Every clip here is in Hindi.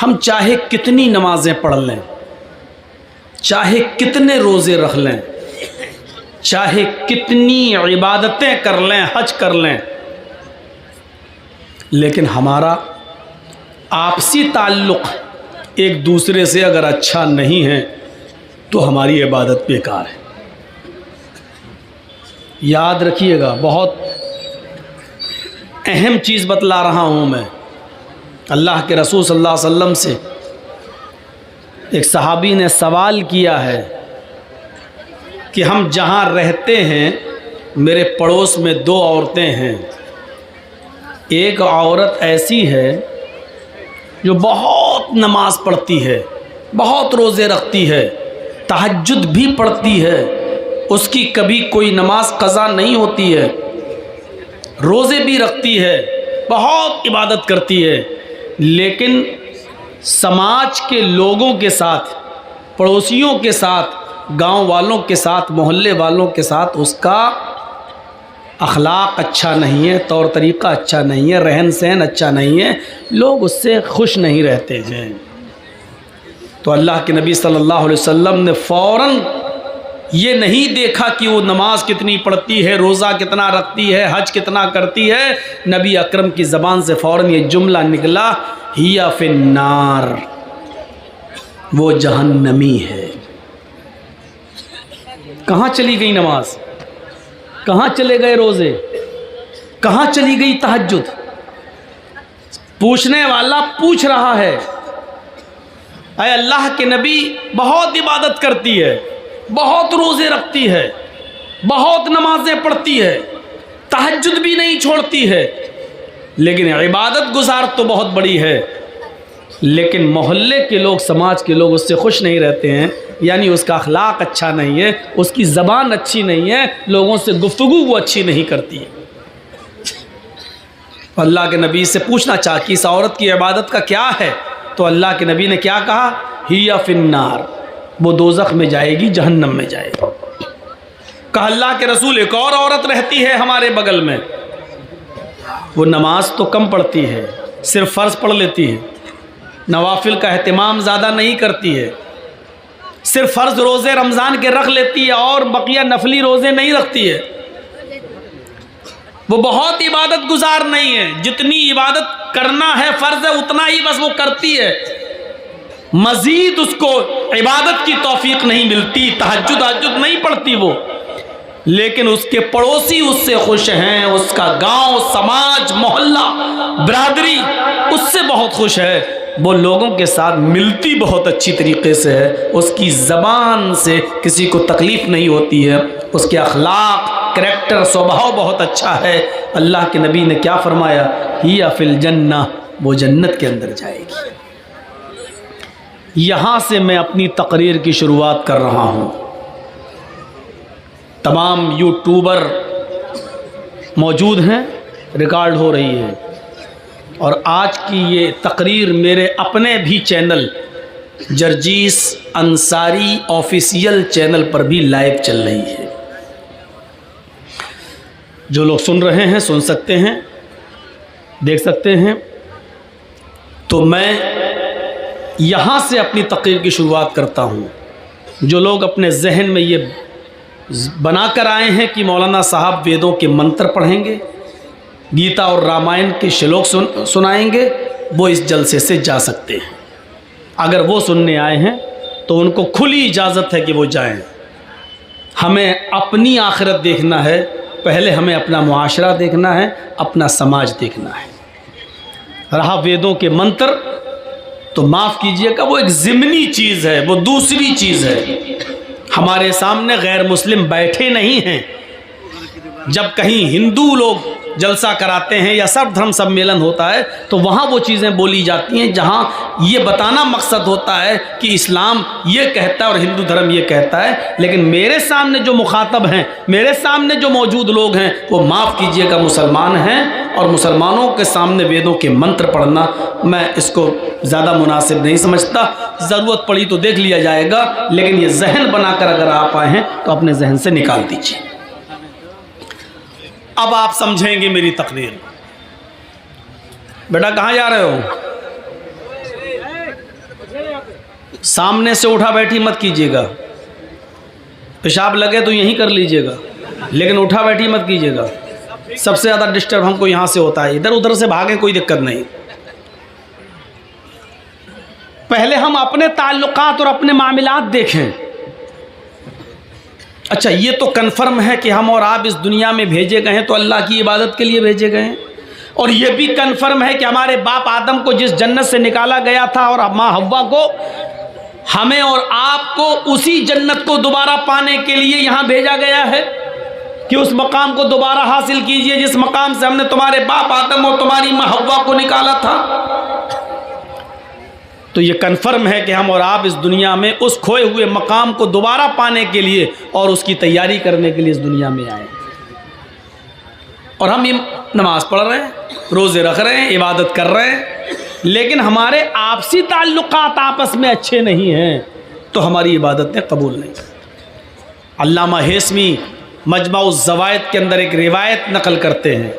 हम चाहे कितनी नमाजें पढ़ लें, चाहे कितने रोज़े रख लें, चाहे कितनी इबादतें कर लें, हज कर लें, लेकिन हमारा आपसी ताल्लुक़ एक दूसरे से अगर अच्छा नहीं है तो हमारी इबादत बेकार है। याद रखिएगा, बहुत अहम चीज़ बतला रहा हूँ मैं। अल्लाह के रसूल सल्लल्लाहु अलैहि वसल्लम से एक सहाबी ने सवाल किया है कि हम जहाँ रहते हैं मेरे पड़ोस में 2 औरतें हैं। एक औरत ऐसी है जो बहुत नमाज पढ़ती है, बहुत रोज़े रखती है, तहज्जुद भी पढ़ती है, उसकी कभी कोई नमाज क़ज़ा नहीं होती है, रोज़े भी रखती है, बहुत इबादत करती है, लेकिन समाज के लोगों के साथ, पड़ोसियों के साथ, गांव वालों के साथ, मोहल्ले वालों के साथ उसका अखलाक अच्छा नहीं है, तौर तरीक़ा अच्छा नहीं है, रहन सहन अच्छा नहीं है, लोग उससे खुश नहीं रहते हैं। तो अल्लाह के नबी सल्लल्लाहु अलैहि वसल्लम ने फ़ौरन ये नहीं देखा कि वो नमाज कितनी पढ़ती है, रोज़ा कितना रखती है, हज कितना करती है। नबी अकरम की ज़बान से फ़ौरन ये जुमला निकला, हिया फिन्नार, वो जहन्नमी है। कहाँ चली गई नमाज, कहाँ चले गए रोज़े, कहाँ चली गई तहज्जुद? पूछने वाला पूछ रहा है, अरे अल्लाह के नबी बहुत इबादत करती है, बहुत रोज़े रखती है, बहुत नमाज़ें पढ़ती है, तहज्जुद भी नहीं छोड़ती है, लेकिन इबादत गुजार तो बहुत बड़ी है, लेकिन मोहल्ले के लोग, समाज के लोग उससे खुश नहीं रहते हैं, यानी उसका अखलाक अच्छा नहीं है, उसकी ज़बान अच्छी नहीं है, लोगों से गुफ्तगू वो अच्छी नहीं करती है। अल्लाह के नबी से पूछना चाहा कि इस औरत की इबादत का क्या है, तो अल्लाह के नबी ने क्या कहा, हिया फिन्नार, वो दोज़ख में जाएगी, जहन्नम में जाएगी। कहा अल्लाह के रसूल एक और औरत रहती है हमारे बगल में, वो नमाज तो कम पढ़ती है, सिर्फ फ़र्ज़ पढ़ लेती है, नवाफिल का अहतमाम ज़्यादा नहीं करती है, सिर्फ फ़र्ज़ रोज़े रमज़ान के रख लेती है और बकिया नफली रोज़े नहीं रखती है। वो बहुत इबादत गुजार नहीं है, जितनी इबादत करना है फ़र्ज़ है उतना ही बस वो करती है, मज़ीद उसको इबादत की तौफीक नहीं मिलती, तहज्जुद नहीं पढ़ती वो, लेकिन उसके पड़ोसी उससे खुश हैं, उसका गांव, समाज, मोहल्ला, बिरादरी उससे बहुत खुश है, वो लोगों के साथ मिलती बहुत अच्छी तरीक़े से है, उसकी ज़बान से किसी को तकलीफ़ नहीं होती है, उसके अखलाक, करैक्टर, स्वभाव बहुत अच्छा है। अल्लाह के नबी ने क्या फरमाया, हिया फिल जन्ना, वो जन्नत के अंदर जाएगी। यहाँ से मैं अपनी तकरीर की शुरुआत कर रहा हूँ। तमाम यूट्यूबर मौजूद हैं, रिकॉर्ड हो रही है, और आज की ये तकरीर मेरे अपने भी channel Jarjis Ansari official channel पर भी लाइव चल रही है। जो लोग सुन रहे हैं सुन सकते हैं, देख सकते हैं। तो मैं यहाँ से अपनी तकरीर की शुरुआत करता हूँ। जो लोग अपने जहन में ये बनाकर आए हैं कि मौलाना साहब वेदों के मंत्र पढ़ेंगे, गीता और रामायण के श्लोक सुनाएंगे, वो इस जलसे से जा सकते हैं। अगर वो सुनने आए हैं तो उनको खुली इजाज़त है कि वो जाएं। हमें अपनी आखिरत देखना है, पहले हमें अपना मुआशरा देखना है, अपना समाज देखना है। रहा वेदों के मंत्र, तो माफ़ कीजिएगा वो एक ज़िमनी चीज़ है, वो दूसरी चीज़ है। हमारे सामने गैर मुस्लिम बैठे नहीं हैं। जब कहीं हिंदू लोग जलसा कराते हैं या सर्वधर्म सम्मेलन होता है तो वहाँ वो चीज़ें बोली जाती हैं जहाँ ये बताना मकसद होता है कि इस्लाम ये कहता है और हिंदू धर्म ये कहता है। लेकिन मेरे सामने जो मुखातब हैं, मेरे सामने जो मौजूद लोग हैं, वो माफ़ कीजिएगा मुसलमान हैं, और मुसलमानों के सामने वेदों के मंत्र पढ़ना मैं इसको ज़्यादा मुनासिब नहीं समझता। ज़रूरत पड़ी तो देख लिया जाएगा, लेकिन ये जहन बनाकर अगर आप आए हैं तो अपने जहन से निकाल दीजिए। अब आप समझेंगे मेरी तकरीर। बेटा कहाँ जा रहे हो? सामने से उठा बैठी मत कीजिएगा, पेशाब लगे तो यहीं कर लीजिएगा, लेकिन उठा बैठी मत कीजिएगा। सबसे ज़्यादा डिस्टर्ब हमको यहाँ से होता है, इधर उधर से भागें कोई दिक्कत नहीं। पहले हम अपने ताल्लुकात और अपने मामलात देखें। अच्छा, ये तो कन्फर्म है कि हम और आप इस दुनिया में भेजे गए हैं तो अल्लाह की इबादत के लिए भेजे गए हैं, और ये भी कन्फर्म है कि हमारे बाप आदम को जिस जन्नत से निकाला गया था और माँ हव्वा को, हमें और आपको उसी जन्नत को दोबारा पाने के लिए यहाँ भेजा गया है कि उस मकाम को दोबारा हासिल कीजिए जिस मकाम से हमने तुम्हारे बाप आदम और तुम्हारी माँ हव्वा को निकाला था। तो ये कन्फर्म है कि हम और आप इस दुनिया में उस खोए हुए मकाम को दोबारा पाने के लिए और उसकी तैयारी करने के लिए इस दुनिया में आए। और हम ये नमाज पढ़ रहे हैं, रोज़े रख रहे हैं, इबादत कर रहे हैं, लेकिन हमारे आपसी ताल्लुकात आपस में अच्छे नहीं हैं तो हमारी इबादतें कबूल नहीं। अल्लामा हेस्मी मजमा-उज़ ज़वाइद के अंदर एक रिवायत नकल करते हैं,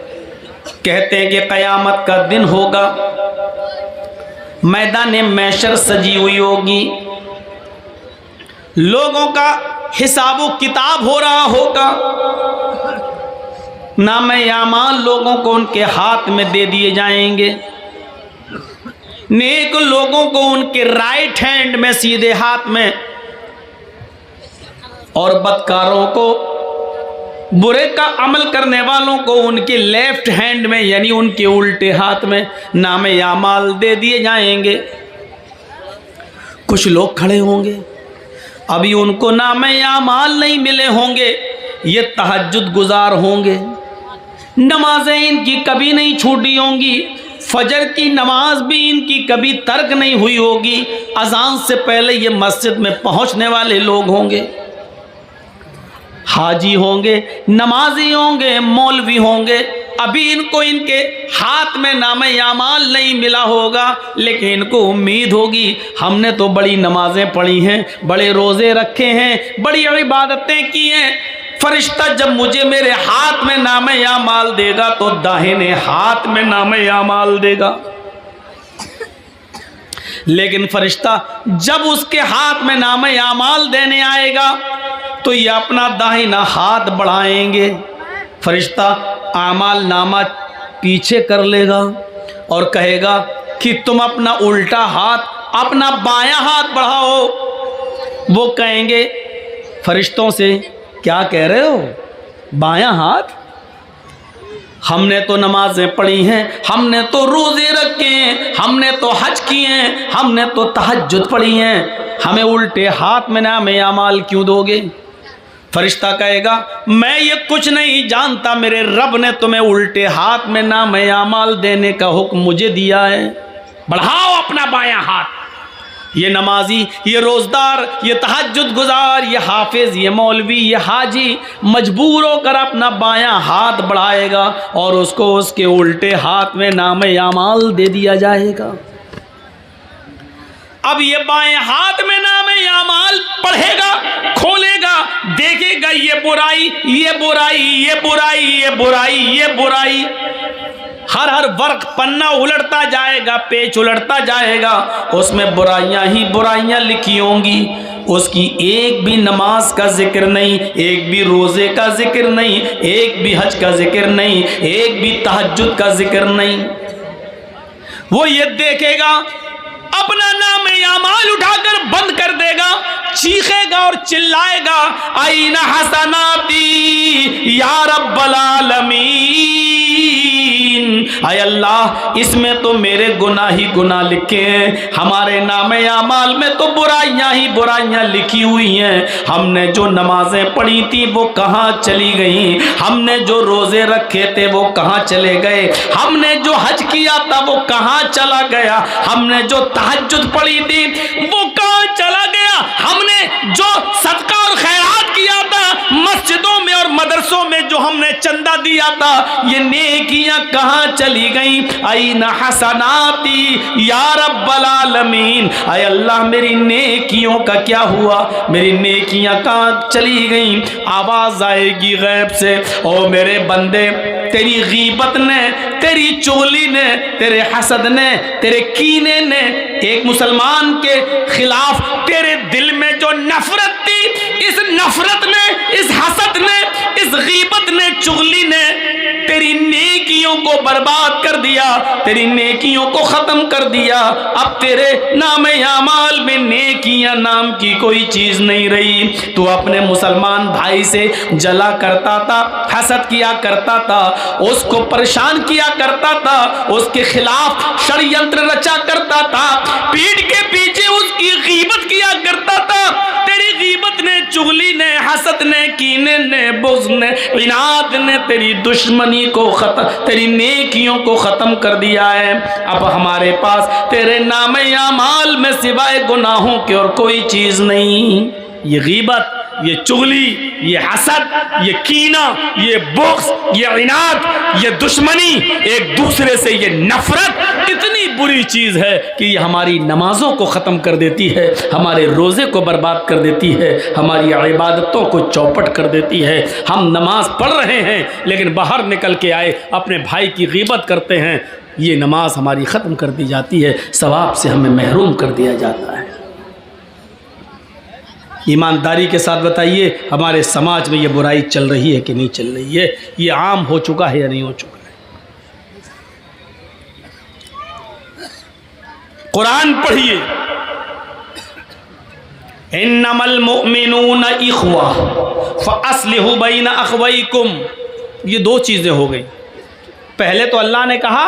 कहते हैं कि क़यामत का दिन होगा, मैदान मैशर सजी हुई होगी, लोगों का हिसाब किताब हो रहा होगा, नामे आमाल लोगों को उनके हाथ में दे दिए जाएंगे, नेक लोगों को उनके राइट हैंड में सीधे हाथ में, और बदकारों को बुरे का अमल करने वालों को उनके लेफ्ट हैंड में यानी उनके उल्टे हाथ में नामे आमाल दे दिए जाएंगे। कुछ लोग खड़े होंगे, अभी उनको नामे आमाल नहीं मिले होंगे, ये तहज्जुद गुजार होंगे, नमाजें इनकी कभी नहीं छूटी होंगी, फजर की नमाज भी इनकी कभी तर्क नहीं हुई होगी, अजान से पहले ये मस्जिद में पहुंचने वाले लोग होंगे, हाजी होंगे, नमाजी होंगे, मौलवी होंगे, अभी इनको इनके हाथ में नामे आमाल नहीं मिला होगा, लेकिन इनको उम्मीद होगी हमने तो बड़ी नमाजें पढ़ी हैं, बड़े रोज़े रखे हैं, बड़ी इबादतें की हैं, फरिश्ता जब मुझे मेरे हाथ में नामे आमाल देगा तो दाहिने हाथ में नामे आमाल देगा। लेकिन फरिश्ता जब उसके हाथ में नामे आमाल देने आएगा तो ये अपना दाहिना हाथ बढ़ाएंगे, फरिश्ता आमाल नामा पीछे कर लेगा और कहेगा कि तुम अपना उल्टा हाथ, अपना बायां हाथ बढ़ाओ। वो कहेंगे फरिश्तों से, क्या कह रहे हो, बायां हाथ? हमने तो नमाजें पढ़ी हैं, हमने तो रोज़े रखे हैं, हमने तो हज किए हैं, हमने तो तहज्जुद पढ़ी हैं, हमें उल्टे हाथ में नामे आमाल क्यों दोगे? फरिश्ता कहेगा मैं ये कुछ नहीं जानता, मेरे रब ने तुम्हें उल्टे हाथ में नामे आमाल देने का हुक्म मुझे दिया है, बढ़ाओ अपना बायां हाथ। ये नमाजी, ये रोज़दार, ये तहज्जुद गुजार, ये हाफिज, ये मौलवी, ये हाजी मजबूर होकर अपना बायां हाथ बढ़ाएगा और उसको उसके उल्टे हाथ में नामे आमाल दे दिया जाएगा। अब ये बाएं हाथ में नामे आमाल पढ़ेगा, खोलेगा, देखेगा ये बुराई, ये बुराई, ये बुराई, ये बुराई, ये बुराई, हर वर्क पन्ना उलटता जाएगा, पेज उलटता जाएगा, उसमें बुराइयां ही बुराइयां लिखी होंगी। उसकी एक भी नमाज का जिक्र नहीं, एक भी रोज़े का जिक्र नहीं, एक भी हज का जिक्र नहीं, एक भी तहज्जुद का जिक्र नहीं। वो ये देखेगा, अपना नामे आमाल उठाकर बंद कर देगा, चीखेगा और चिल्लाएगा आईना हसनाती या रब्बल आलमीन, आय अल्लाह इसमें तो मेरे गुनाह ही गुनाह लिखे हैं, हमारे नामे आमाल में तो बुराइयां ही बुराइयां लिखी हुई हैं। हमने जो नमाजें पढ़ी थी वो कहाँ चली गई, हमने जो रोज़े रखे थे वो कहाँ चले गए, हमने जो हज किया था वो कहाँ चला गया, हमने जो तहज्जुद पढ़ी थी वो कहाँ चला गया, हमने जो सदका और खैरात किया था मस्जिदों में और मदरसों में जो हमने चंदा दिया था, ये नेकियां कहाँ चली गई। आईना हसनाती या रब्बल आलमीन, आय अल्लाह मेरी नेकियों का क्या हुआ, मेरी नेकियां कहाँ चली गई। आवाज़ आएगी गैब से, ओ मेरे बंदे तेरी गीबत ने, तेरी चोली ने, तेरे हसद ने, तेरे कीने ने, एक मुसलमान के खिलाफ तेरे दिल में जो नफरत थी, इस नफरत ने, इस हसद ने, इस गीबत ने, चुगली ने तेरी नेकियों को बर्बाद कर दिया, तेरी नेकियों को खत्म कर दिया। अब तेरे नामे अमाल में नेकियां नाम की कोई चीज नहीं रही। तू अपने मुसलमान भाई से जला करता था, हसद किया करता था, उसको परेशान किया करता था, उसके खिलाफ षड्यंत्र रचा करता था, पीठ के पीछे उसकी गीबत किया करता था। तेरी गीबत ने, चुगली ने, हसद ने, कीने ने, बुग़्ज़ ने, इनाद ने तेरी दुश्मनी को खत्म, तेरी नेकियों को खत्म कर दिया है। अब हमारे पास तेरे नामे अमाल में सिवाय गुनाहों के और कोई चीज नहीं। ये गीबत, ये चुगली, ये हसद, ये कीना, ये बुग़्ज़, ये इनाद, ये दुश्मनी, एक दूसरे से ये नफरत इतनी बुरी चीज है कि ये हमारी नमाजों को ख़त्म कर देती है, हमारे रोज़े को बर्बाद कर देती है, हमारी इबादतों को चौपट कर देती है। हम नमाज पढ़ रहे हैं लेकिन बाहर निकल के आए अपने भाई की गीबत करते हैं, ये नमाज हमारी ख़त्म कर दी जाती है, सवाब से हमें महरूम कर दिया जाता है। ईमानदारी के साथ बताइए, हमारे समाज में ये बुराई चल रही है कि नहीं चल रही है? ये आम हो चुका है या नहीं हो चुका है? कुरान पढ़िए, इन्नमल मुअमिनून इख्वा फअस्लिहू बैन अखवैकुम। ये दो चीज़ें हो गई। पहले तो अल्लाह ने कहा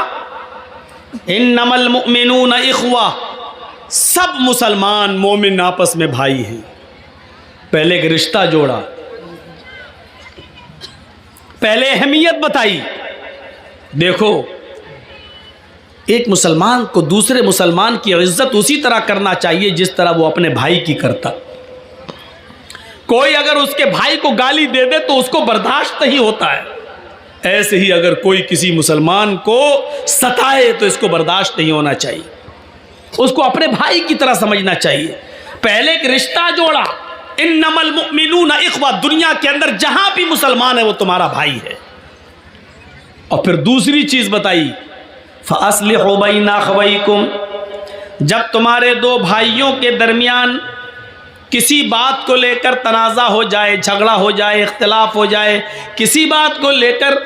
इन्नमल मुअमिनून इख्वा, सब मुसलमान मोमिन आपस में भाई हैं। पहले एक रिश्ता जोड़ा, पहले अहमियत बताई। देखो, एक मुसलमान को दूसरे मुसलमान की इज्जत उसी तरह करना चाहिए जिस तरह वो अपने भाई की करता। कोई अगर उसके भाई को गाली दे दे तो उसको बर्दाश्त नहीं होता है, ऐसे ही अगर कोई किसी मुसलमान को सताए तो इसको बर्दाश्त नहीं होना चाहिए, उसको अपने भाई की तरह समझना चाहिए। पहले एक रिश्ता जोड़ा, इन्नमल मुअमिनूना इख्वा, दुनिया के अंदर जहां भी मुसलमान है वो तुम्हारा भाई है। और फिर दूसरी चीज बताई, फअस्लिहू बैन अखवैकुम, जब तुम्हारे दो भाइयों के दरमियान किसी बात को लेकर तनाज़ा हो जाए, झगड़ा हो जाए, इख्तिलाफ हो जाए, किसी बात को लेकर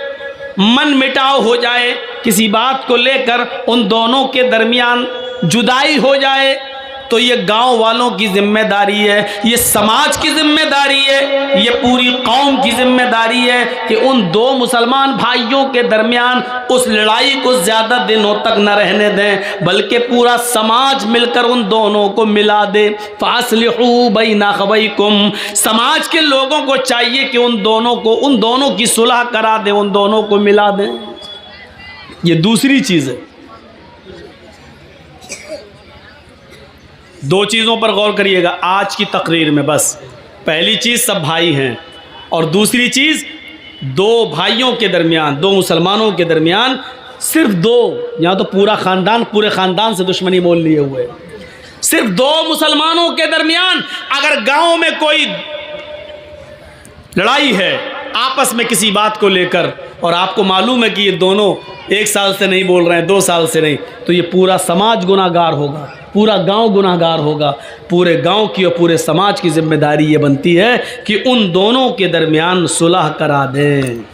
मन मिटाव हो जाए, किसी बात को लेकर उन दोनों के दरमियान जुदाई हो जाए, तो ये गांव वालों की जिम्मेदारी है, ये समाज की जिम्मेदारी है, ये पूरी कौम की जिम्मेदारी है कि उन दो मुसलमान भाइयों के दरमियान उस लड़ाई को ज़्यादा दिनों तक न रहने दें, बल्कि पूरा समाज मिलकर उन दोनों को मिला दे। फासलिहू बैन अखवैकुम, समाज के लोगों को चाहिए कि उन दोनों की सुलह करा दें, उन दोनों को मिला दें। ये दूसरी चीज़ है। दो चीज़ों पर गौर करिएगा आज की तकरीर में। बस पहली चीज़ सब भाई हैं, और दूसरी चीज़ दो भाइयों के दरमियान, दो मुसलमानों के दरमियान, सिर्फ दो, यहाँ तो पूरा ख़ानदान, पूरे ख़ानदान से दुश्मनी मोल लिए हुए, सिर्फ दो मुसलमानों के दरमियान अगर गांव में कोई लड़ाई है आपस में किसी बात को लेकर, और आपको मालूम है कि ये दोनों 1 साल से नहीं बोल रहे हैं, 2 साल से नहीं, तो ये पूरा समाज गुनाहगार होगा, पूरा गांव गुनाहगार होगा। पूरे गांव की और पूरे समाज की जिम्मेदारी ये बनती है कि उन दोनों के दरमियान सुलह करा दें।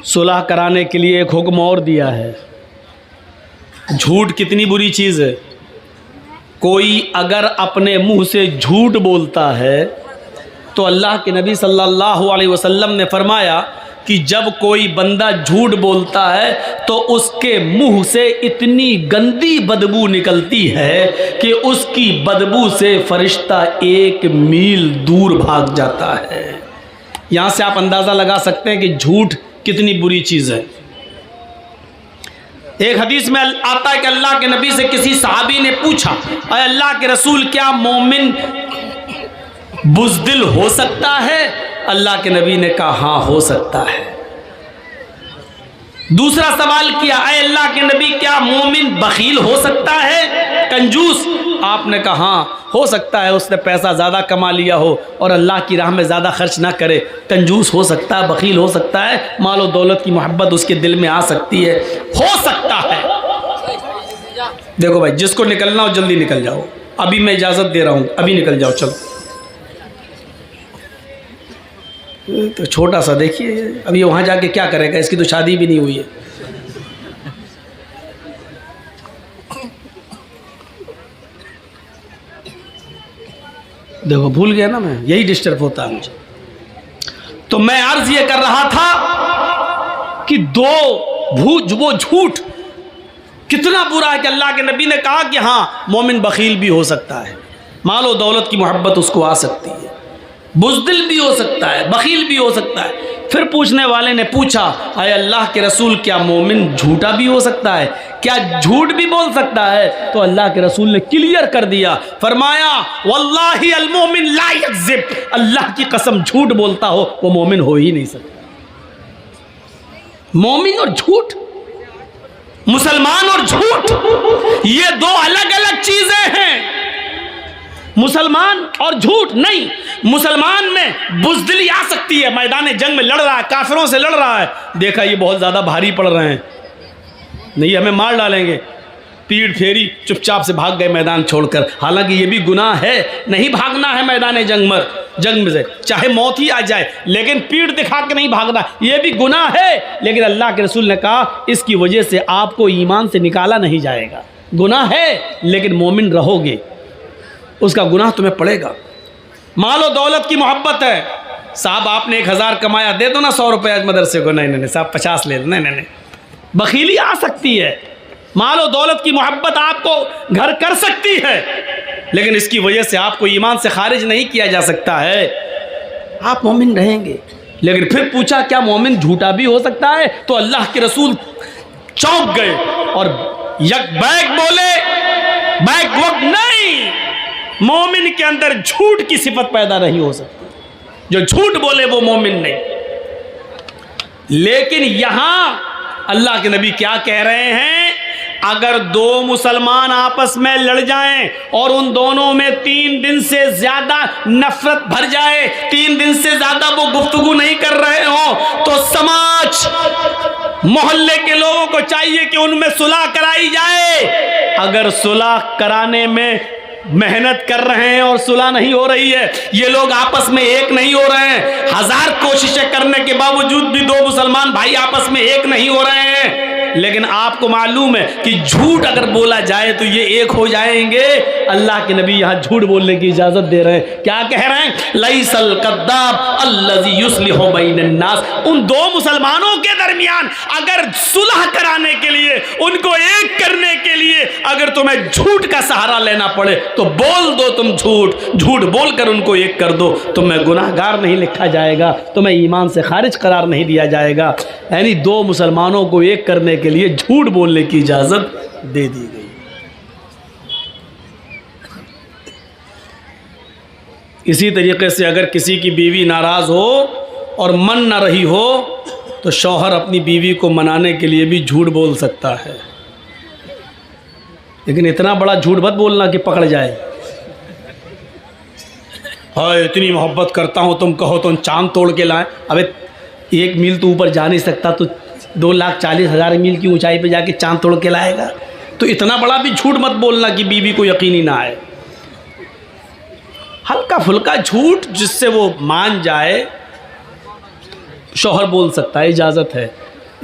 सुलह कराने के लिए एक हुक्म और दिया है। झूठ कितनी बुरी चीज़ है। कोई अगर अपने मुंह से झूठ बोलता है तो अल्लाह के नबी सल्लल्लाहु अलैहि वसल्लम ने फरमाया कि जब कोई बंदा झूठ बोलता है तो उसके मुंह से इतनी गंदी बदबू निकलती है कि उसकी बदबू से फरिश्ता 1 मील दूर भाग जाता है। यहाँ से आप अंदाज़ा लगा सकते हैं कि झूठ कितनी बुरी चीज़ है। एक हदीस में आता है कि अल्लाह के नबी से किसी सहाबी ने पूछा, अरे अल्लाह के रसूल, क्या मोमिन बुज़दिल हो सकता है? अल्लाह के नबी ने कहा हाँ, हो सकता है। दूसरा सवाल किया, अरे अल्लाह के नबी, क्या मोमिन बखील हो सकता है, कंजूस? आपने कहा हाँ, हो सकता है उसने पैसा ज़्यादा कमा लिया हो और अल्लाह की राह में ज़्यादा खर्च ना करे, कंजूस हो सकता है, बखील हो सकता है, माल और दौलत की मोहब्बत उसके दिल में आ सकती है, हो सकता है। देखो भाई, जिसको निकलना हो जल्दी निकल जाओ, अभी मैं इजाज़त दे रहा हूँ, अभी निकल जाओ, चलो। तो छोटा सा देखिए, अभी वहाँ जाके क्या करेगा, इसकी तो शादी भी नहीं हुई है। देखो भूल गया ना मैं, यही डिस्टर्ब होता है मुझे। तो मैं अर्ज ये कर रहा था कि वो झूठ कितना बुरा है कि अल्लाह के नबी ने कहा कि हाँ, मोमिन बखील भी हो सकता है, मालो दौलत की मोहब्बत उसको आ सकती है, बुज़दिल भी हो सकता है, बखील भी हो सकता है। फिर पूछने वाले ने पूछा, अरे अल्लाह के रसूल, क्या मोमिन झूठा भी हो सकता है, क्या झूठ भी बोल सकता है? तो अल्लाह के रसूल ने क्लियर कर दिया, फरमाया वल्लाहि अल मोमिन ला यकज़िब, अल्लाह की कसम झूठ बोलता हो वो मोमिन हो ही नहीं सकता। मोमिन और झूठ, मुसलमान और झूठ, ये दो अलग अलग चीजें हैं। मुसलमान और झूठ नहीं, मुसलमान में बुज़दिली आ सकती है, मैदान जंग में लड़ रहा है, काफिरों से लड़ रहा है, देखा ये बहुत ज़्यादा भारी पड़ रहे हैं, नहीं हमें मार डालेंगे, पीठ फेरी, चुपचाप से भाग गए मैदान छोड़कर। हालांकि ये भी गुनाह है, नहीं भागना है मैदान जंग में से, चाहे मौत ही आ जाए, लेकिन पीठ दिखा के नहीं भागना, ये भी गुनाह है। लेकिन अल्लाह के रसूल ने कहा इसकी वजह से आपको ईमान से निकाला नहीं जाएगा। गुनाह है लेकिन मोमिन रहोगे, उसका गुनाह तुम्हें पड़ेगा। मालो दौलत की मोहब्बत है, साहब आपने 1000 कमाया, दे दो ना 100 रुपये आज मदरसे को, नहीं साहब 50 ले दो, नहीं, बखीली आ सकती है। मालो दौलत की मोहब्बत आपको घर कर सकती है, लेकिन इसकी वजह से आपको ईमान से खारिज नहीं किया जा सकता है, आप मोमिन रहेंगे। लेकिन फिर पूछा क्या मोमिन झूठा भी हो सकता है? तो अल्लाह के रसूल चौंक गए और यक बैक बोले, बैक वक्त नहीं, मोमिन के अंदर झूठ की सिफत पैदा नहीं हो सकती, जो झूठ बोले वो मोमिन नहीं। लेकिन यहां अल्लाह के नबी क्या कह रहे हैं, अगर दो मुसलमान आपस में लड़ जाएं और उन दोनों में 3 दिन से ज्यादा नफरत भर जाए, 3 दिन से ज्यादा वो गुफ्तगू नहीं कर रहे हो, तो समाज मोहल्ले के लोगों को चाहिए कि उनमें सुलह कराई जाए। अगर सुलह कराने में मेहनत कर रहे हैं और सुलह नहीं हो रही है, ये लोग आपस में एक नहीं हो रहे हैं, 1000 कोशिशें करने के बावजूद भी दो मुसलमान भाई आपस में एक नहीं हो रहे हैं, लेकिन आपको मालूम है कि झूठ अगर बोला जाए तो ये एक हो जाएंगे। अल्लाह के नबी यहाँ झूठ बोलने की इजाजत दे रहे हैं। क्या कह रहे हैं? लैसल कद्दाब अल्लज़ी युस्लिहु बैनन नास, उन दो मुसलमानों के दरमियान अगर सुलह कराने के लिए, उनको एक करने के लिए अगर तुम्हें झूठ का सहारा लेना पड़े तो बोल दो, तुम झूठ बोलकर उनको एक कर दो, तुम्हें गुनाहगार नहीं लिखा जाएगा, तुम्हें ईमान से खारिज करार नहीं दिया जाएगा। यानी दो मुसलमानों को एक करने के लिए झूठ बोलने की इजाजत दे दी गई। इसी तरीके से अगर किसी की बीवी नाराज हो और मन ना रही हो तो शौहर अपनी बीवी को मनाने के लिए भी झूठ बोल सकता है, लेकिन इतना बड़ा झूठ मत बोलना कि पकड़ जाए। हाँ इतनी मोहब्बत करता हूँ, तुम कहो तो चांद तोड़ के लाएं। अबे 1 मील तो ऊपर जा नहीं सकता, तो 2,40,000 मील की ऊंचाई पे जाके चांद तोड़ के लाएगा? तो इतना बड़ा भी झूठ मत बोलना कि बीवी को यकीन ही ना आए। हल्का फुल्का झूठ जिससे वो मान जाए शौहर बोल सकता है, इजाज़त है,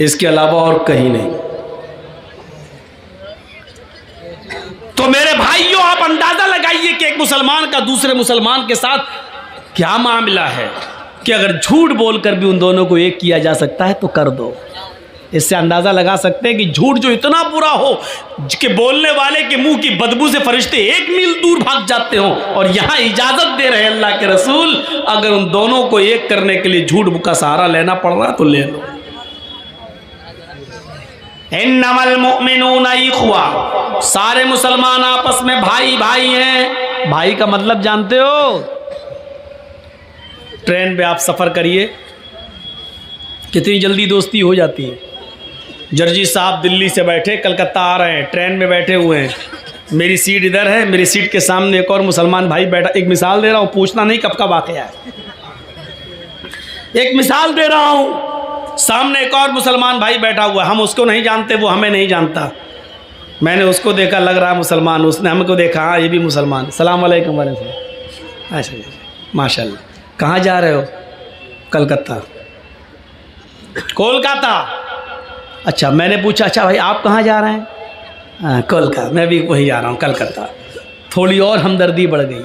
इसके अलावा और कहीं नहीं। तो मेरे भाइयों, आप अंदाज़ा लगाइए कि एक मुसलमान का दूसरे मुसलमान के साथ क्या मामला है कि अगर झूठ बोलकर भी उन दोनों को एक किया जा सकता है तो कर दो। इससे अंदाज़ा लगा सकते हैं कि झूठ जो इतना बुरा हो कि बोलने वाले के मुंह की बदबू से फरिश्ते 1 मील दूर भाग जाते हों, और यहाँ इजाज़त दे रहे हैं अल्लाह के रसूल, अगर उन दोनों को एक करने के लिए झूठ का सहारा लेना पड़ रहा तो ले लो। इन्नमल मुअमिनूना इख्वा, सारे मुसलमान आपस में भाई भाई हैं। भाई का मतलब जानते हो? ट्रेन पे आप सफ़र करिए, कितनी जल्दी दोस्ती हो जाती है। जर्जी साहब दिल्ली से बैठे कलकत्ता आ रहे हैं, ट्रेन में बैठे हुए हैं, मेरी सीट इधर है, मेरी सीट के सामने एक और मुसलमान भाई बैठा। एक मिसाल दे रहा हूँ, पूछना नहीं कब का वाक़या है, एक मिसाल दे रहा हूँ। सामने एक और मुसलमान भाई बैठा हुआ है, हम उसको नहीं जानते, वो हमें नहीं जानता। मैंने उसको देखा, लग रहा है मुसलमान, उसने हमको देखा, हाँ ये भी मुसलमान। सलाम अलैकुम वालेकुम। अच्छा माशाल्लाह। कहाँ जा रहे हो? कलकत्ता। कोलकाता। अच्छा, मैंने पूछा अच्छा भाई आप कहाँ जा रहे हैं? कोलकाता। मैं भी वही जा रहा हूँ, कलकत्ता। थोड़ी और हमदर्दी बढ़ गई।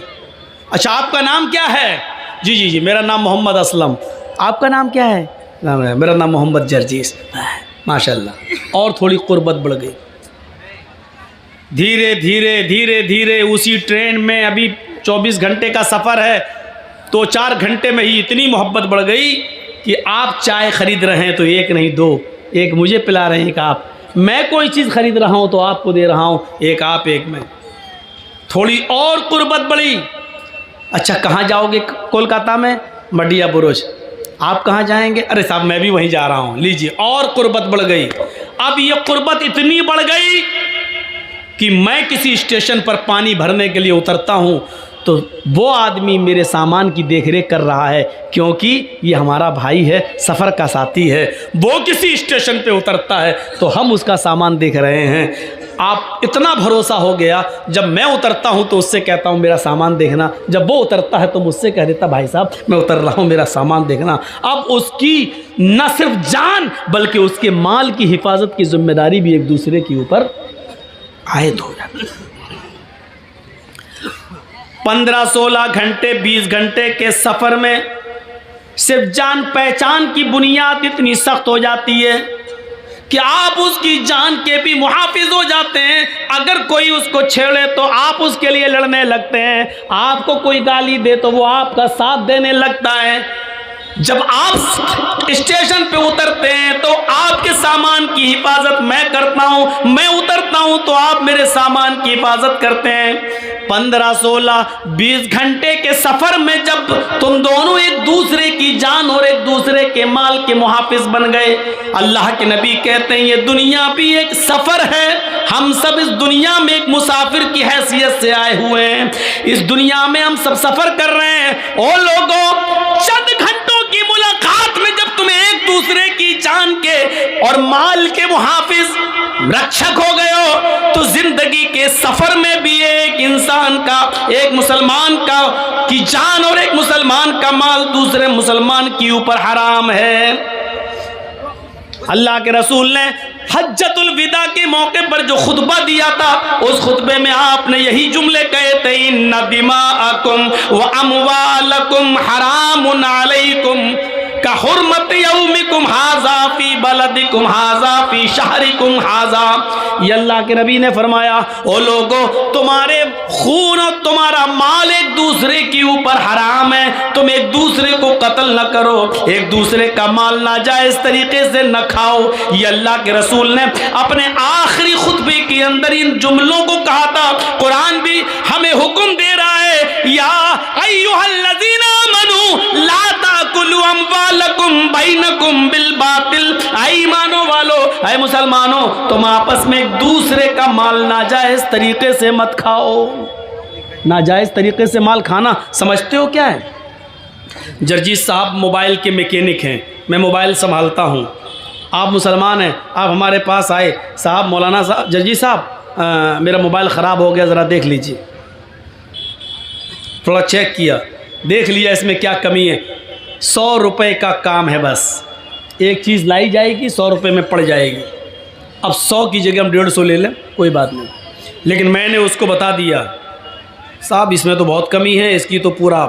अच्छा आपका नाम क्या है? जी जी जी, मेरा नाम मोहम्मद असलम। आपका नाम क्या है? मेरा नाम मोहम्मद जर्जीस। माशाल्लाह। और थोड़ी कुर्बत बढ़ गई। धीरे धीरे धीरे धीरे उसी ट्रेन में, अभी 24 घंटे का सफ़र है, तो 4 घंटे में ही इतनी मोहब्बत बढ़ गई कि आप चाय ख़रीद रहे हैं तो एक नहीं दो, एक मुझे पिला रहे हैं, एक आप। मैं कोई चीज़ ख़रीद रहा हूँ तो आपको दे रहा हूँ, एक आप एक मैं। थोड़ी और कुर्बत बढ़ी। अच्छा कहाँ जाओगे? कोलकाता में मडिया बुरुज। आप कहाँ जाएंगे? अरे साहब मैं भी वहीं जा रहा हूँ। लीजिए, और कुर्बत बढ़ गई। अब ये कुर्बत इतनी बढ़ गई कि मैं किसी स्टेशन पर पानी भरने के लिए उतरता हूँ तो वो आदमी मेरे सामान की देखरेख कर रहा है, क्योंकि ये हमारा भाई है, सफ़र का साथी है। वो किसी स्टेशन पे उतरता है तो हम उसका सामान देख रहे हैं। आप इतना भरोसा हो गया, जब मैं उतरता हूँ तो उससे कहता हूँ मेरा सामान देखना, जब वो उतरता है तो मुझसे कह देता भाई साहब मैं उतर रहा हूँ, मेरा सामान देखना। अब उसकी न सिर्फ जान बल्कि उसके माल की हिफाजत की जिम्मेदारी भी एक दूसरे के ऊपर आयद हो जाती है। 15-16 घंटे 20 घंटे के सफ़र में सिर्फ जान पहचान की बुनियाद इतनी सख्त हो जाती है कि आप उसकी जान के भी मुहाफिज हो जाते हैं। अगर कोई उसको छेड़े तो आप उसके लिए लड़ने लगते हैं, आपको कोई गाली दे तो वो आपका साथ देने लगता है। जब आप स्टेशन पे उतरते हैं तो आपके सामान की हिफाजत मैं करता हूं, मैं उतरता हूं तो आप मेरे सामान की हिफाजत करते हैं। 15-16-20 घंटे के सफर में जब तुम दोनों एक दूसरे की जान और एक दूसरे के माल के मुहाफिज बन गए, अल्लाह के नबी कहते हैं ये दुनिया भी एक सफर है, हम सब इस दुनिया में एक मुसाफिर की हैसियत से आए हुए हैं। इस दुनिया में हम सब सफर कर रहे हैं। ओ लोगों, चंद घंटों की मुलाकात में जब तुम एक दूसरे की जान के और माल के मुहाफिज रक्षक हो गए हो तो जिंदगी के सफर में भी एक इंसान का, एक मुसलमान का की जान और एक मुसलमान का माल दूसरे मुसलमान के ऊपर हराम है। अल्लाह के रसूल ने हज्जतुल विदा के मौके पर जो खुतबा दिया था, उस खुतबे में आपने यही जुमले कहे थे, इन्ना दिमाअकुम व अमवालकुम हरामुन अलैकुम का हुर्मत यौमिकुम हाजा फी बलदिकुम हाजा फी शहरिकुम हाजा। ये अल्लाह के नबी ने फरमाया, ओ लोगो, तुम्हारे खून और तुम्हारा माल एक दूसरे के ऊपर हराम है, तुम एक दूसरे को कत्ल न करो, एक दूसरे का माल नाजायज तरीके से न खाओ। ये अल्लाह के रसूल ने अपने आखिरी खुतबे के अंदर इन जुमलों को कहा था। कुरान भी हमें हुक्म दे रहा है, या अय्युहल्लज़ीना आमनू ला ताकुलू अमवालकुम बैनकुम बिल बातिल। ऐ ईमानो वालो, ऐ मुसलमानों, तुम आपस में एक दूसरे का माल नाजायज तरीके से मत खाओ। नाजायज तरीके से माल खाना समझते हो क्या है? जर्जीस साहब मोबाइल के मैकेनिक हैं, मैं मोबाइल संभालता हूँ। आप मुसलमान हैं, आप हमारे पास आए, साहब मौलाना साहब, जर्जीस साहब मेरा मोबाइल ख़राब हो गया, ज़रा देख लीजिए। थोड़ा चेक किया, देख लिया इसमें क्या कमी है। 100 रुपये का काम है, बस एक चीज़ लाई जाएगी 100 रुपये में पड़ जाएगी। अब 100 की जगह हम 150 ले लें, कोई बात नहीं, लेकिन मैंने उसको बता दिया, साहब इसमें तो बहुत कमी है, इसकी तो पूरा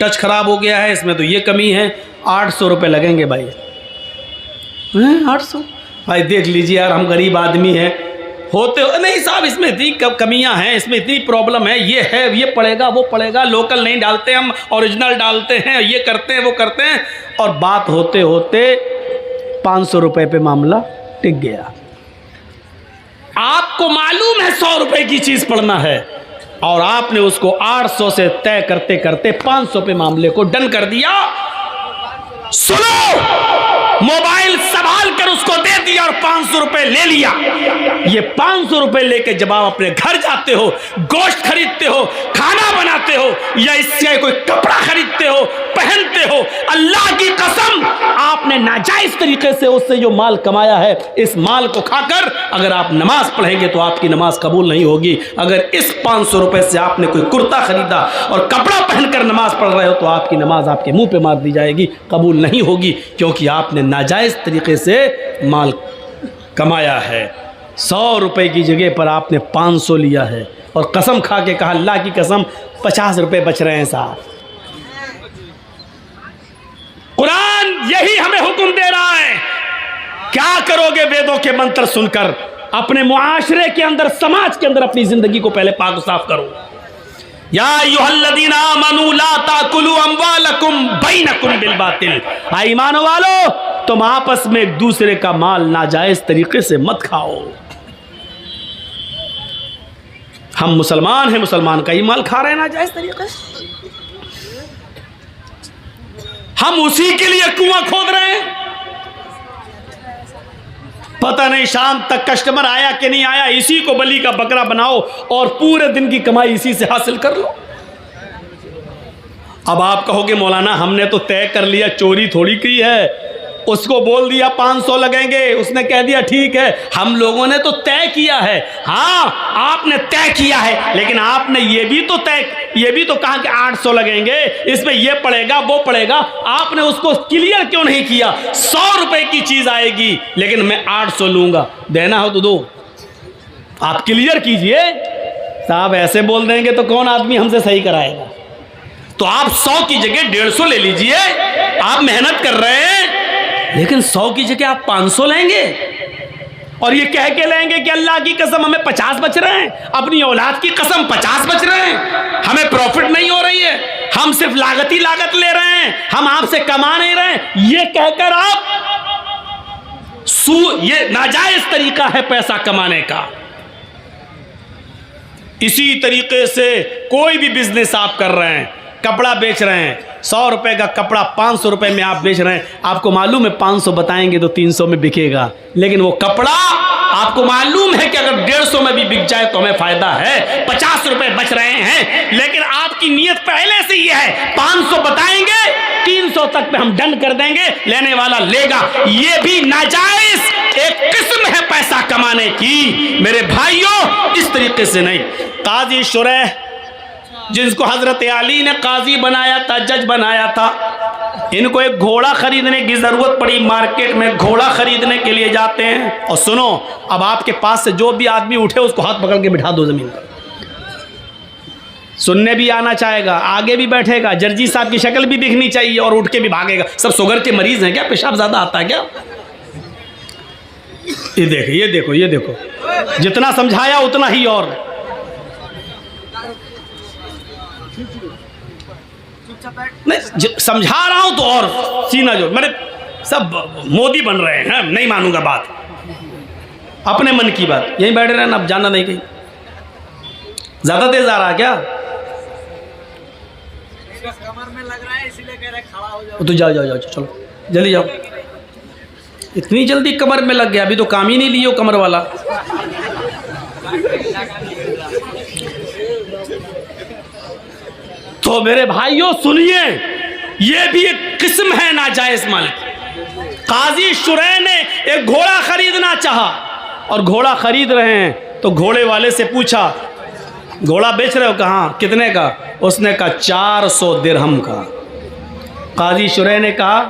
टच ख़राब हो गया है, इसमें तो ये कमी है, 800 रुपये लगेंगे भाई। 800? भाई देख लीजिए यार, हम गरीब आदमी हैं, होते हो नहीं साहब, इसमें इतनी कमियां हैं, इसमें इतनी प्रॉब्लम है, ये पड़ेगा, वो पड़ेगा, लोकल नहीं डालते हम, ओरिजिनल डालते हैं, ये करते हैं, वो करते हैं, और बात होते होते 500 रुपये पे मामला टिक गया। आपको मालूम है 100 रुपये की चीज़ पड़ना है, और आपने उसको 800 से तय करते करते 500 पे मामले को डन कर दिया। सुनो, मोबाइल संभाल कर उसको दे दिया और 500 रुपये ले लिया। ये 500 रुपए लेके जब आप अपने घर जाते हो, गोश्त खरीदते हो, खाना बनाते हो, या इससे कोई कपड़ा खरीदते हो, पहनते हो, अल्लाह की कसम आपने नाजायज तरीके से उससे जो माल कमाया है, इस माल को खाकर अगर आप नमाज पढ़ेंगे तो आपकी नमाज कबूल नहीं होगी। अगर इस 500 रुपए से आपने कोई कुर्ता खरीदा और कपड़ा पहनकर नमाज पढ़ रहे हो तो आपकी नमाज आपके मुंह पे मार दी जाएगी, कबूल नहीं होगी, क्योंकि आपने नाजायज तरीके से माल कमाया है। 100 रुपए की जगह पर आपने 500 लिया है और कसम खा के कहा अल्लाह की कसम 50 रुपए बच रहे हैं साहब। कुरान यही हमें हुक्म दे रहा है। क्या करोगे वेदों के मंत्र सुनकर? अपने मुआशरे के अंदर, समाज के अंदर अपनी जिंदगी को पहले पाक साफ करो। या अय्युहल्लज़ीना आमनू ला ताकुलू अम्वालकुम बैनकुम बिलबातिल। ईमान वालो, तुम आपस में एक दूसरे का माल नाजायज तरीके से मत खाओ। हम मुसलमान हैं, मुसलमान का ही माल खा रहे हैं नाजायज तरीके से। हम उसी के लिए कुआं खोद रहे हैं। पता नहीं शाम तक कस्टमर आया कि नहीं आया, इसी को बलि का बकरा बनाओ और पूरे दिन की कमाई इसी से हासिल कर लो। अब आप कहोगे मौलाना हमने तो तय कर लिया, चोरी थोड़ी की है, उसको बोल दिया 500 लगेंगे, उसने कह दिया ठीक है। हम लोगों ने तो तय किया है। हाँ, आपने तय किया है, लेकिन आपने ये भी तो कहा कि 800 लगेंगे, इसमें ये पड़ेगा वो पड़ेगा। आपने उसको क्लियर क्यों नहीं किया? 100 रुपए की चीज आएगी लेकिन मैं 800 लूंगा, देना हो तो दो, आप क्लियर कीजिए। साहब ऐसे बोल देंगे तो कौन आदमी हमसे सही कराएगा? तो आप 100 की जगह 150 ले लीजिए। आप मेहनत कर रहे हैं लेकिन 100 की जगह आप 500 लेंगे और ये कह के लेंगे कि अल्लाह की कसम हमें 50 बच रहे हैं, अपनी औलाद की कसम 50 बच रहे हैं, हमें प्रॉफिट नहीं हो रही है, हम सिर्फ लागत ही लागत ले रहे हैं, हम आपसे कमा नहीं रहे हैं। ये कहकर आप ये नाजायज तरीका है पैसा कमाने का। इसी तरीके से कोई भी बिजनेस आप कर रहे हैं, कपड़ा बेच रहे हैं, 100 रुपए का कपड़ा 500 रुपए में आप बेच रहे हैं, आपको मालूम है 500 बताएंगे तो 300 में बिकेगा, लेकिन वो कपड़ा आपको मालूम है कि अगर 150 में भी बिक जाए तो हमें फायदा है, 50 रुपए बच रहे हैं, लेकिन आपकी नीयत पहले से ये है 500 बताएंगे 300 तक पे हम डन कर देंगे, लेने वाला लेगा। ये भी नाजायज एक किस्म है पैसा कमाने की। मेरे भाइयों, इस तरीके से नहीं। काजी शुरैह जिसको हजरत अली ने काजी बनाया था, जज बनाया था, इनको एक घोड़ा खरीदने की जरूरत पड़ी। मार्केट में घोड़ा खरीदने के लिए जाते हैं और सुनो, अब आपके पास से जो भी आदमी उठे उसको हाथ पकड़ के बिठा दो जमीन पर। सुनने भी आना चाहेगा, आगे भी बैठेगा, जर्जी साहब की शक्ल भी दिखनी चाहिए और उठ के भी भागेगा। सब शुगर के मरीज हैं क्या? पेशाब ज्यादा आता है क्या? ये देखो ये देखो ये देखो, जितना समझाया उतना ही और। नहीं समझा रहा हूं तो और सीना जो मेरे सब मोदी बन रहे हैं। नहीं मानूंगा बात, अपने मन की बात। यहीं बैठे रहना, अब जाना नहीं कहीं। ज्यादा तेज आ रहा है क्या? कमर में लग रहा है इसीलिए कह रहे खड़ा हो जाओ। तो जाओ जाओ जाओ, चलो जल्दी जाओ। इतनी जल्दी कमर में लग गया? अभी तो काम ही नहीं लियो कमर वाला। तो मेरे भाइयों सुनिए, ये भी एक किस्म है नाजायज माल की। काजी शुरैह ने एक घोड़ा खरीदना चाहा और घोड़ा खरीद रहे हैं तो घोड़े वाले से पूछा, घोड़ा बेच रहे हो? कहाँ, कितने का? उसने कहा 400 दिरहम का। काजी शुरैह ने कहा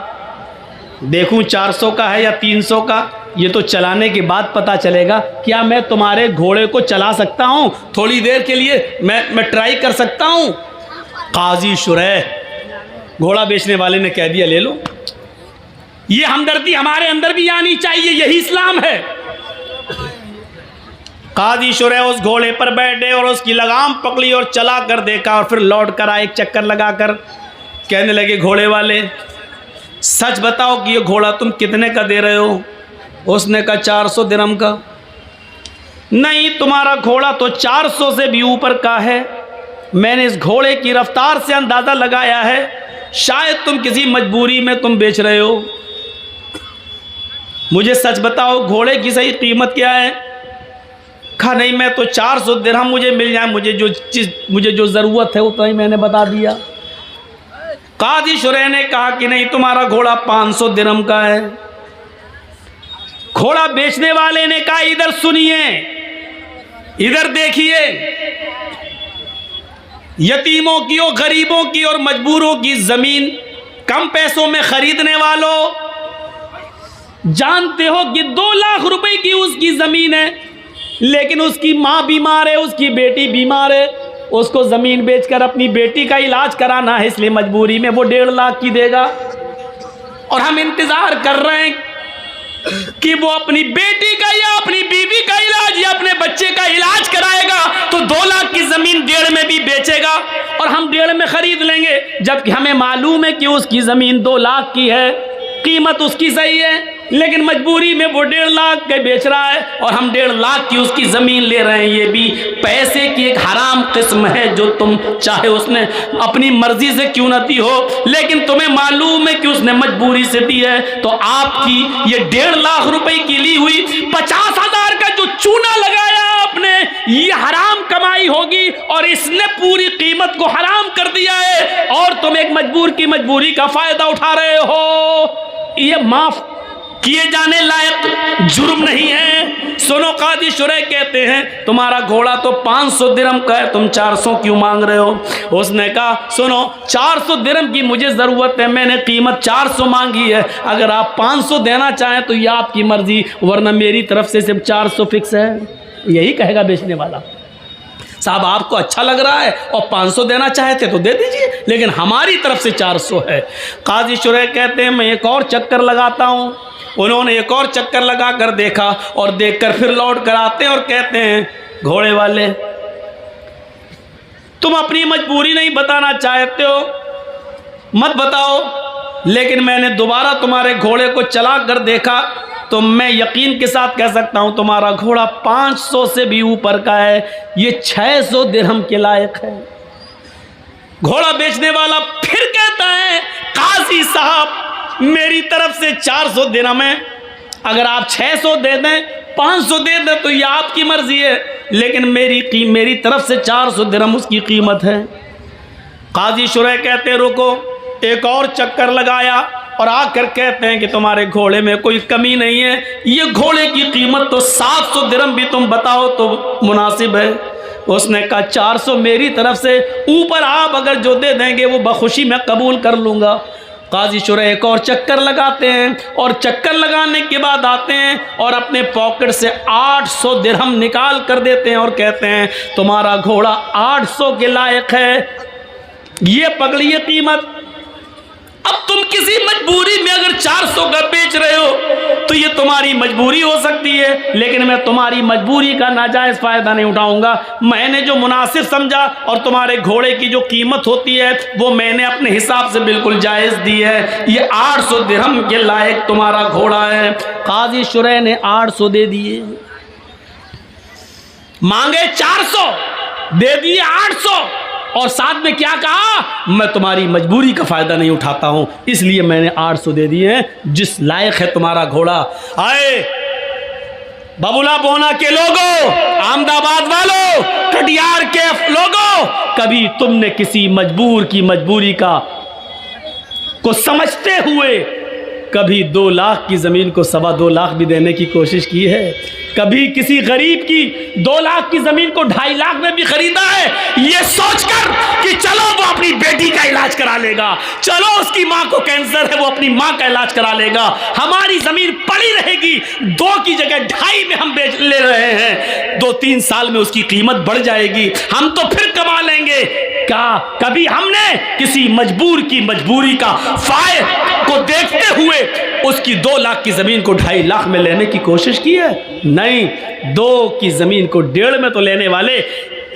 देखूं 400 का है या 300 का, ये तो चलाने के बाद पता चलेगा। क्या मैं तुम्हारे घोड़े को चला सकता हूं? थोड़ी देर के लिए मैं ट्राई कर सकता हूं? काजी शुरैह, घोड़ा बेचने वाले ने कह दिया ले लो। ये हमदर्दी हमारे अंदर भी आनी चाहिए, यही इस्लाम है। काजी शुरैह उस घोड़े पर बैठे और उसकी लगाम पकड़ी और चला कर देखा और फिर लौट कर आए, एक चक्कर लगाकर कहने लगे घोड़े वाले, सच बताओ कि ये घोड़ा तुम कितने का दे रहे हो? उसने कहा 400 दिरहम का। नहीं, तुम्हारा घोड़ा तो 400 से भी ऊपर का है। मैंने इस घोड़े की रफ्तार से अंदाज़ा लगाया है, शायद तुम किसी मजबूरी में तुम बेच रहे हो। मुझे सच बताओ घोड़े की सही कीमत क्या है? कहा नहीं, मैं तो 400 दिरहम मुझे मिल जाए, मुझे जो ज़रूरत है उतना ही मैंने बता दिया। काजी शुरैह ने कहा कि नहीं, तुम्हारा घोड़ा 500 दिरहम का है। घोड़ा बेचने वाले ने कहा इधर सुनिए, इधर देखिए, यतीमों की और गरीबों की और मजबूरों की जमीन कम पैसों में खरीदने वालों, जानते हो कि 2 लाख रुपए की उसकी जमीन है, लेकिन उसकी माँ बीमार है, उसकी बेटी बीमार है, उसको ज़मीन बेचकर अपनी बेटी का इलाज कराना है, इसलिए मजबूरी में वो 1.5 लाख की देगा। और हम इंतज़ार कर रहे हैं कि वो अपनी बेटी का या अपनी बीवी का इलाज या अपने बच्चे का इलाज कराएगा, तो 2 लाख की ज़मीन 1.5 में भी बेचेगा और हम 1.5 में ख़रीद लेंगे, जबकि हमें मालूम है कि उसकी ज़मीन 2 लाख की है, कीमत उसकी सही है, लेकिन मजबूरी में वो 1.5 लाख के बेच रहा है और हम 1.5 लाख की उसकी ज़मीन ले रहे हैं। ये भी पैसे की एक हराम किस्म है, जो तुम चाहे उसने अपनी मर्जी से क्यों न दी हो, लेकिन तुम्हें मालूम है कि उसने मजबूरी से दी है। तो आपकी ये 1.5 लाख रुपए की ली हुई 50,000 का जो चूना लगाया आपने, ये हराम कमाई होगी और इसने पूरी कीमत को हराम कर दिया है और तुम एक मजबूर की मजबूरी का फायदा उठा रहे हो। ये माफ किए जाने लायक जुर्म नहीं है। सुनो, काजी शुरैह कहते हैं तुम्हारा घोड़ा तो 500 दिरहम का है, तुम 400 क्यों मांग रहे हो? उसने कहा सुनो, 400 दिरहम की मुझे ज़रूरत है, मैंने कीमत 400 मांगी है, अगर आप 500 देना चाहें तो ये आपकी मर्जी, वरना मेरी तरफ से सिर्फ 400 फिक्स है। यही कहेगा बेचने वाला। साहब आपको अच्छा लग रहा है और 500 देना चाहते तो दे दीजिए, लेकिन हमारी तरफ से 400 है। काजी शुरैह कहते हैं मैं एक और चक्कर लगाता हूँ। उन्होंने एक और चक्कर लगा कर देखा और देखकर फिर लौट कर आते हैं और कहते हैं घोड़े वाले, तुम अपनी मजबूरी नहीं बताना चाहते हो, मत बताओ, लेकिन मैंने दोबारा तुम्हारे घोड़े को चला कर देखा तो मैं यकीन के साथ कह सकता हूं तुम्हारा घोड़ा 500 से भी ऊपर का है, ये 600 दिरहम के लायक है। घोड़ा बेचने वाला फिर कहता है काजी साहब मेरी तरफ से 400 दिरहम है, अगर आप 600 दे दें 500 दे दें तो ये आपकी मर्जी है, लेकिन मेरी तरफ से 400 दिरहम उसकी कीमत है। काजी शुरैह कहते रुको, एक और चक्कर लगाया और आकर कहते हैं कि तुम्हारे घोड़े में कोई कमी नहीं है, ये घोड़े की कीमत तो 700 दिरहम भी तुम बताओ तो मुनासिब है। उसने कहा 400 मेरी तरफ से, ऊपर आप अगर जो दे देंगे वो बखुशी मैं कबूल कर लूँगा। काजी शुरैह एक और चक्कर लगाते हैं और चक्कर लगाने के बाद आते हैं और अपने पॉकेट से 800 दिरहम निकाल कर देते हैं और कहते हैं तुम्हारा घोड़ा 800 के लायक है, ये पकड़िए कीमत। अब तुम किसी मजबूरी में अगर 400 का बेच रहे हो तो ये तुम्हारी मजबूरी हो सकती है, लेकिन मैं तुम्हारी मजबूरी का नाजायज़ फ़ायदा नहीं उठाऊंगा। मैंने जो मुनासिब समझा और तुम्हारे घोड़े की जो कीमत होती है वो मैंने अपने हिसाब से बिल्कुल जायज़ दी है, ये 800 दिरहम के लायक तुम्हारा घोड़ा है। काजी शुरैह ने 800 दे दिए, मांगे 400 दे दिए 800 और साथ में क्या कहा, मैं तुम्हारी मजबूरी का फ़ायदा नहीं उठाता हूं, इसलिए मैंने 800 दे दिए हैं, जिस लायक है तुम्हारा घोड़ा। आए बबुला बोना के लोगों, अहमदाबाद वालों, कटियार के लोगों, कभी तुमने किसी मजबूर की मजबूरी को समझते हुए कभी 2 लाख की ज़मीन को 2.25 लाख भी देने की कोशिश की है? कभी किसी गरीब की 2 लाख की ज़मीन को 2.5 लाख में भी खरीदा है, ये सोचकर कि चलो वो अपनी बेटी का इलाज करा लेगा, चलो उसकी माँ को कैंसर है वो अपनी माँ का इलाज करा लेगा, हमारी ज़मीन पड़ी रहेगी, 2 की जगह 2.5 में हम बेच ले रहे हैं, 2-3 साल में उसकी कीमत बढ़ जाएगी, हम तो फिर कमा लेंगे। क्या कभी हमने किसी मजबूर की मजबूरी का फायदा को देखते हुए उसकी 2 लाख की ज़मीन को 2.5 लाख में लेने की कोशिश की है? नहीं, 2 की ज़मीन को 1.5 में तो लेने वाले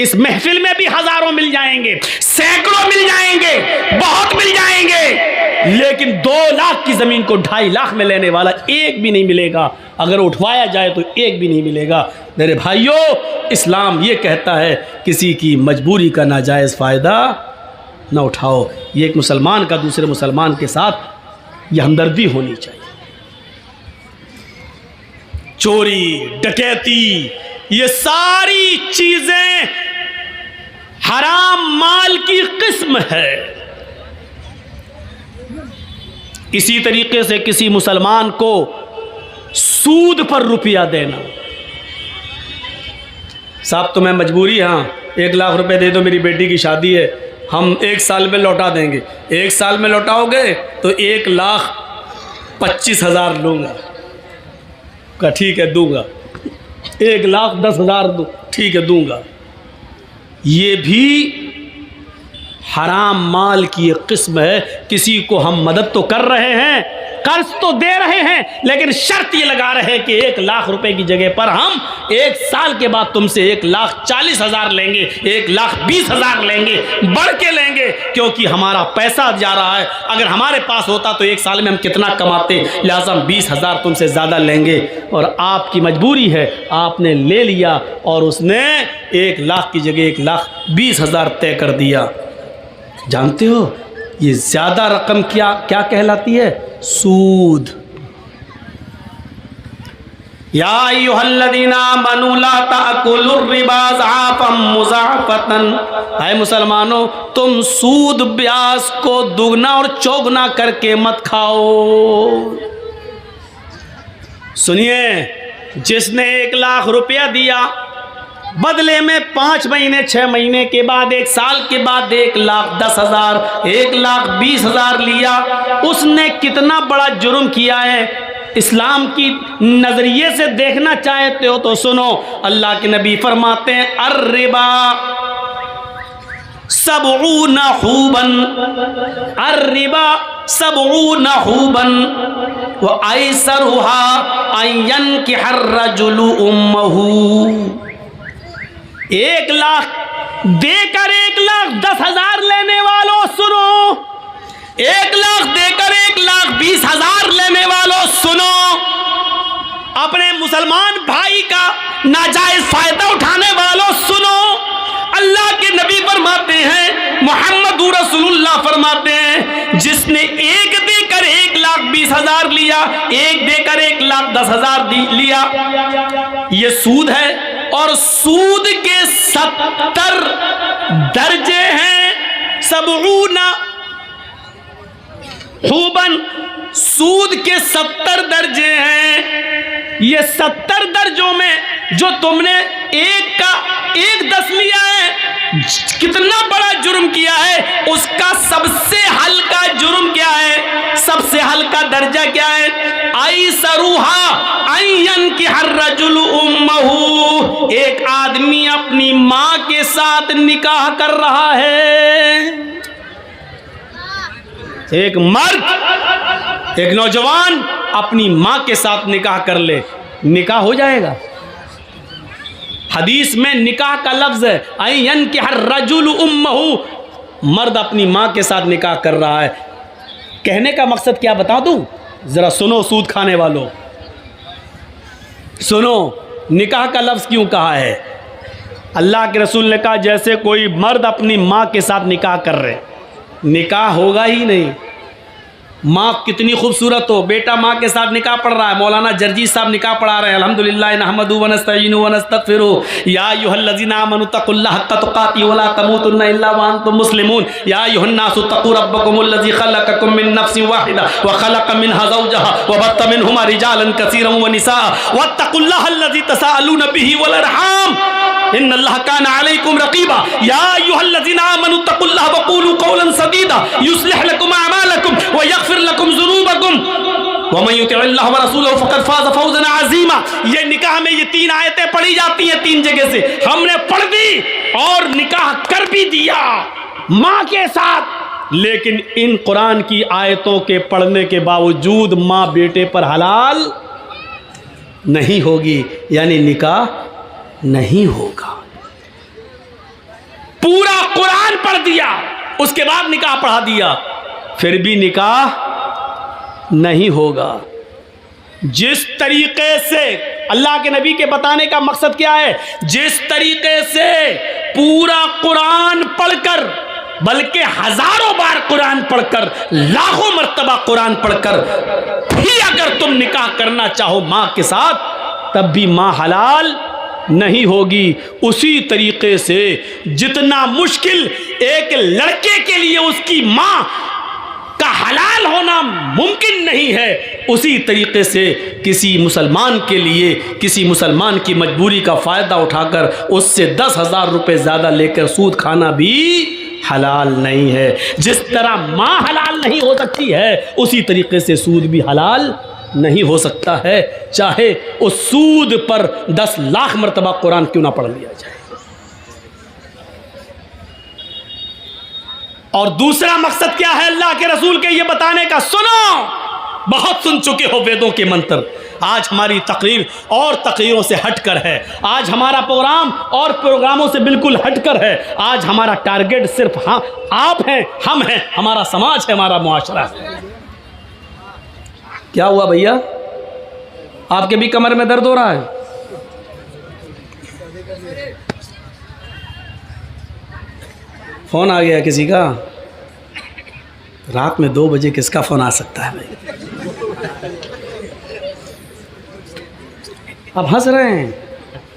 इस महफिल में भी हज़ारों मिल जाएंगे, सैकड़ों मिल जाएंगे, बहुत मिल जाएंगे, लेकिन 2 लाख की ज़मीन को 2.5 लाख में लेने वाला एक भी नहीं मिलेगा। अगर उठवाया जाए तो एक भी नहीं मिलेगा। मेरे भाइयों, इस्लाम ये कहता है किसी की मजबूरी का नाजायज़ फ़ायदा न उठाओ। ये एक मुसलमान का दूसरे मुसलमान के साथ ये हमदर्दी होनी चाहिए। चोरी, डकैती, ये सारी चीजें हराम माल की किस्म है। इसी तरीके से किसी मुसलमान को सूद पर रुपया देना, साहब तुम्हें मजबूरी, हाँ 1 लाख रुपए दे दो, मेरी बेटी की शादी है, हम 1 साल में लौटा देंगे। 1 साल में लौटाओगे तो 1,25,000 लूँगा। का ठीक है दूंगा। 1,10,000 दो, ठीक है दूंगा। ये भी हराम माल की एक किस्म है। किसी को हम मदद तो कर रहे हैं, कर्ज तो दे रहे हैं, लेकिन शर्त ये लगा रहे हैं कि 1 लाख रुपए की जगह पर हम 1 साल के बाद तुमसे 1,40,000 लेंगे, 1,20,000 लेंगे, बढ़ के लेंगे, क्योंकि हमारा पैसा जा रहा है। अगर हमारे पास होता तो 1 साल में हम कितना कमाते, लिहाजा हम 20,000 तुमसे ज़्यादा लेंगे। और आपकी मजबूरी है, आपने ले लिया और उसने 1 लाख की जगह 1,20,000 तय कर दिया। जानते हो ये ज्यादा रकम क्या क्या कहलाती है? सूद। या अय्युहल्लज़ीना आमनू ला ताकुलुर रिबा ज़आफ़न मुज़ाफ़तन, है मुसलमानों तुम सूद ब्याज को दुगना और चौगुना करके मत खाओ। सुनिए, जिसने 1 लाख रुपया दिया, बदले में 5 महीने 6 महीने के बाद 1 साल के बाद 1,10,000 1,20,000 लिया, उसने कितना बड़ा जुर्म किया है। इस्लाम की नजरिए से देखना चाहते हो तो सुनो, अल्लाह के नबी फरमाते हैं अर्रिबा सबऊन हुबन, अर्रिबा सबऊन हुबन व ऐसरुहा अयन कि हर रजुलु उम्महू। 1 लाख देकर 1,10,000 लेने वालों सुनो, 1 लाख देकर 1,20,000 लेने वालों सुनो, अपने मुसलमान भाई का नाजायज फायदा उठाने वालों सुनो। अल्लाह के नबी फरमाते हैं, मोहम्मद रसूलुल्लाह फरमाते हैं, जिसने 1 देकर 1,20,000 लिया, 1 देकर 1,10,000 लिया, ये सूद है। और सूद के 70 दर्जे हैं। सबऊना हुबन, सूद के 70 दर्जे हैं। ये 70 दर्जों में जो तुमने 1 लिया है, कितना बड़ा जुर्म किया है, उसका सबसे हल्का जुर्म क्या है, सबसे हल्का दर्जा क्या है? आई सरूहा अयन कि हर रजुल उम्महू, एक आदमी अपनी मां के साथ निकाह कर रहा है। एक मर्द, एक नौजवान अपनी मां के साथ निकाह कर ले, निकाह हो जाएगा। हदीस में निकाह का लफ्ज है अयन कि हर रजुल उम्महू, मर्द अपनी मां के साथ निकाह कर रहा है। कहने का मकसद क्या बता दूं, जरा सुनो सूद खाने वालों, सुनो निकाह का लफ्ज क्यों कहा है। अल्लाह के रसूल ने कहा जैसे कोई मर्द अपनी मां के साथ निकाह कर रहे, निकाह होगा ही नहीं। माँ कितनी खूबसूरत हो, बेटा माँ के साथ निकाह पढ़ रहा है, मौलाना जर्जी साहब निकाह पढ़ा रहे हैं, अल्हम्दुलिल्लाह नहमदुहु व नस्तईनुहु व नस्तगफिरुहु, या अय्युहल्लज़ीना आमनू तक़ुल्लाह हक़्क़ तुक़ातिही व ला तमूतुन्ना इल्ला व अन्तुम मुस्लिमून, या अय्युहन्नासु तक़ू रब्बकुमुल्लज़ी ख़लक़कुम मिन नफ़्सिन वाहिदा व ख़लक़ मिन्हा ज़ौजहा व बत्थ मिनहुमा रिजालन कसीरन व निसाअ वत्तक़ुल्लाहल्लज़ी तसाअलूना बिही वल अरहाम इन्नल्लाह काना अलैकुम रक़ीबा, या अय्युहल्लज़ीना आमनू तक़ुल्लाह व क़ूलू क़ौलन सदीदा युस्लिह लकुम अअमालकुम व यग़फ़िर लकुम ज़ुनूबकुम व मन युतिअल्लाह व रसूलहु फ़क़द फ़ाज़ फ़ौज़न अज़ीमा। ये निकाह में ये 3 आयतें पढ़ी जाती हैं 3 जगह से, हमने पढ़ दी और निकाह कर भी दिया माँ के साथ। लेकिन इन कुरान की आयतों के पढ़ने के बावजूद माँ बेटे पर हलाल नहीं होगी, यानी निकाह नहीं होगा। पूरा कुरान पढ़ दिया, उसके बाद निकाह पढ़ा दिया, फिर भी निकाह नहीं होगा। जिस तरीके से अल्लाह के नबी के बताने का मकसद क्या है, जिस तरीके से पूरा कुरान पढ़कर, बल्कि हजारों बार कुरान पढ़कर, लाखों मर्तबा कुरान पढ़कर भी अगर तुम निकाह करना चाहो माँ के साथ, तब भी माँ हलाल नहीं होगी। उसी तरीके से जितना मुश्किल एक लड़के के लिए उसकी माँ का हलाल होना मुमकिन नहीं है, उसी तरीके से किसी मुसलमान के लिए किसी मुसलमान की मजबूरी का फ़ायदा उठाकर उससे 10,000 रुपये ज़्यादा लेकर सूद खाना भी हलाल नहीं है। जिस तरह माँ हलाल नहीं हो सकती है, उसी तरीके से सूद भी हलाल नहीं हो सकता है, चाहे उस सूद पर 10 लाख मरतबा कुरान क्यों ना पढ़ लिया जाए। और दूसरा मकसद क्या है अल्लाह के रसूल के ये बताने का? सुनो, बहुत सुन चुके हो वेदों के मंत्र। आज हमारी तकरीर और तकरीरों से हटकर है, आज हमारा प्रोग्राम और प्रोग्रामों से बिल्कुल हटकर है। आज हमारा टारगेट सिर्फ हाँ आप हैं, हम हैं, हमारा समाज है, हमारा मुआशरा है। क्या हुआ भैया, आपके भी कमर में दर्द हो रहा है? फोन आ गया किसी का? रात में 2 बजे किसका फोन आ सकता है भाई? अब हंस रहे हैं।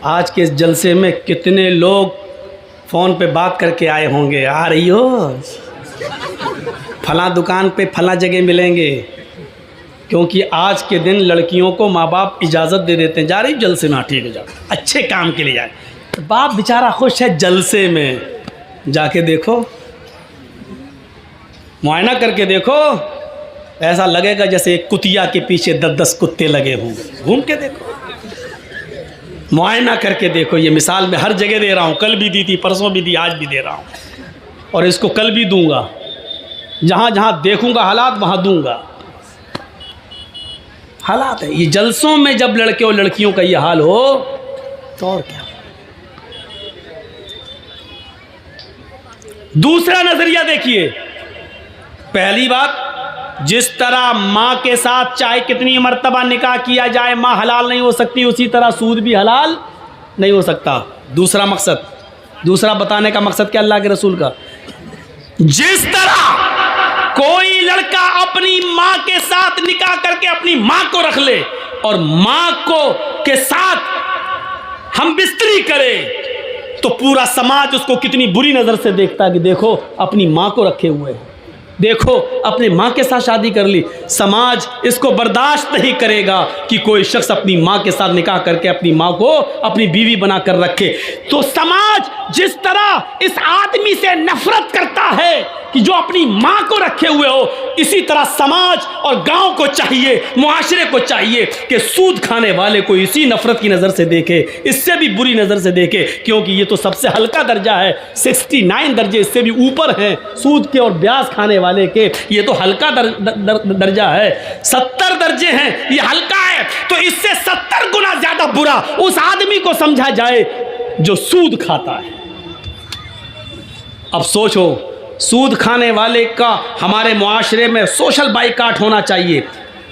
आज के इस जलसे में कितने लोग फ़ोन पे बात करके आए होंगे, आ रही हो फलां दुकान पे फलां जगह मिलेंगे, क्योंकि आज के दिन लड़कियों को माँ बाप इजाज़त दे देते हैं, जा रही जलसे में, ठीक है जाओ, अच्छे काम के लिए जाए। तो बाप बेचारा खुश है जलसे में, जाके देखो, मुआयना करके देखो, ऐसा लगेगा जैसे एक कुतिया के पीछे 10-10 कुत्ते लगे होंगे। घूम के देखो, मुआयना करके देखो। ये मिसाल मैं हर जगह दे रहा हूँ, कल भी दी थी, परसों भी दी, आज भी दे रहा हूँ, और इसको कल भी दूंगा। जहाँ जहाँ देखूंगा हालात वहाँ दूंगा। हालात है ये जलसों में, जब लड़के और लड़कियों का ये हाल हो तो और क्या। दूसरा नजरिया देखिए। पहली बात, जिस तरह माँ के साथ चाहे कितनी मर्तबा निकाह किया जाए माँ हलाल नहीं हो सकती, उसी तरह सूद भी हलाल नहीं हो सकता। दूसरा मकसद, दूसरा बताने का मकसद क्या अल्लाह के रसूल का? जिस तरह कोई लड़का अपनी माँ के साथ निकाह करके अपनी माँ को रख ले और माँ को के साथ हम बिस्तरी करें, तो पूरा समाज उसको कितनी बुरी नज़र से देखता है कि देखो अपनी माँ को रखे हुए हैं, देखो अपने माँ के साथ शादी कर ली। समाज इसको बर्दाश्त नहीं करेगा कि कोई शख्स अपनी माँ के साथ निकाह करके अपनी माँ को अपनी बीवी बना कर रखे। तो समाज जिस तरह इस आदमी से नफरत करता है कि जो अपनी माँ को रखे हुए हो, इसी तरह समाज और गांव को चाहिए, मुआशरे को चाहिए कि सूद खाने वाले को इसी नफरत की नज़र से देखे, इससे भी बुरी नज़र से देखे, क्योंकि ये तो सबसे हल्का दर्जा है। 69 दर्जे इससे भी ऊपर हैं सूद के और ब्याज खाने वाले के, ये तो हल्का दर्जा है। 70 दर्जे हैं, ये हल्का है, तो इससे 70 गुना ज़्यादा बुरा उस आदमी को समझा जाए जो सूद खाता है। अब सोचो, सूद खाने वाले का हमारे मुआशरे में सोशल बाइकाट होना चाहिए।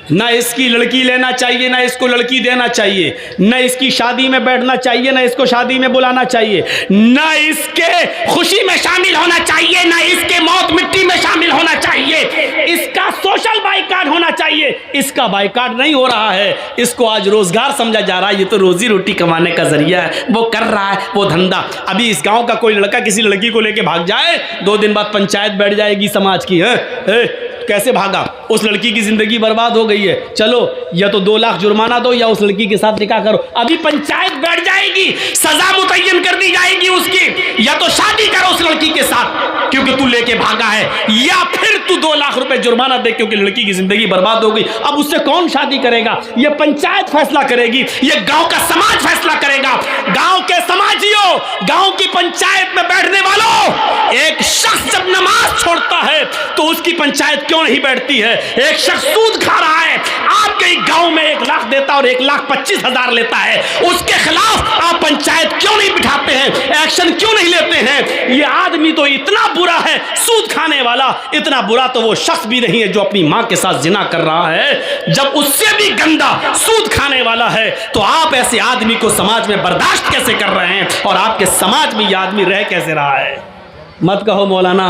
ना इसकी लड़की लेना चाहिए, ना इसको लड़की देना चाहिए, ना इसकी शादी में बैठना चाहिए, ना इसको शादी में बुलाना चाहिए, ना इसके खुशी में शामिल होना चाहिए, ना इसके मौत मिट्टी में शामिल होना चाहिए। इसका सोशल बाइकाट होना चाहिए। इसका बाइकाट नहीं हो रहा है, इसको आज रोजगार समझा जा रहा है, ये तो रोजी रोटी कमाने का जरिया है, वो कर रहा है वो धंधा। अभी इस गाँव का कोई लड़का किसी लड़की को लेके भाग जाए, 2 दिन बाद पंचायत बैठ जाएगी समाज की, है कैसे भागा, उस लड़की की जिंदगी बर्बाद हो गई है, चलो या तो 2 लाख जुर्माना दो या उस लड़की के साथ निकाह करो। अभी पंचायत बैठ जाएगी, सजा मुतय्यन कर दी जाएगी उसकी, या तो शादी करो उस लड़की के साथ क्योंकि तू लेके भागा है, या फिर तू 2 लाख रुपए जुर्माना दे क्योंकि लड़की की जिंदगी बर्बाद हो गई। अब उससे कौन शादी करेगा? ये पंचायत फैसला करेगी, ये गांव का समाज फैसला करेगा। गांव के समाजियों, गांव की पंचायत में बैठने वालों, एक शख्स जब नमाज छोड़ता है तो उसकी पंचायत क्यों नहीं बैठती है? एक शख्स सूद खा रहा है, आपके गांव में 1 लाख देता और 1,25,000 लेता है, उसके खिलाफ आप पंचायत क्यों नहीं बिठाते हैं? एक्शन क्यों नहीं लेते हैं? ये आदमी तो इतना बुरा है, सूद खाने वाला, इतना बुरा तो वो शख्स भी नहीं है जो अपनी मां के साथ जिना कर रहा है। जब उससे भी गंदा सूद खाने वाला है तो आप ऐसे आदमी को समाज में बर्दाश्त कैसे कर रहे हैं और आपके समाज में यह आदमी रह कैसे रहा है? मत कहो मौलाना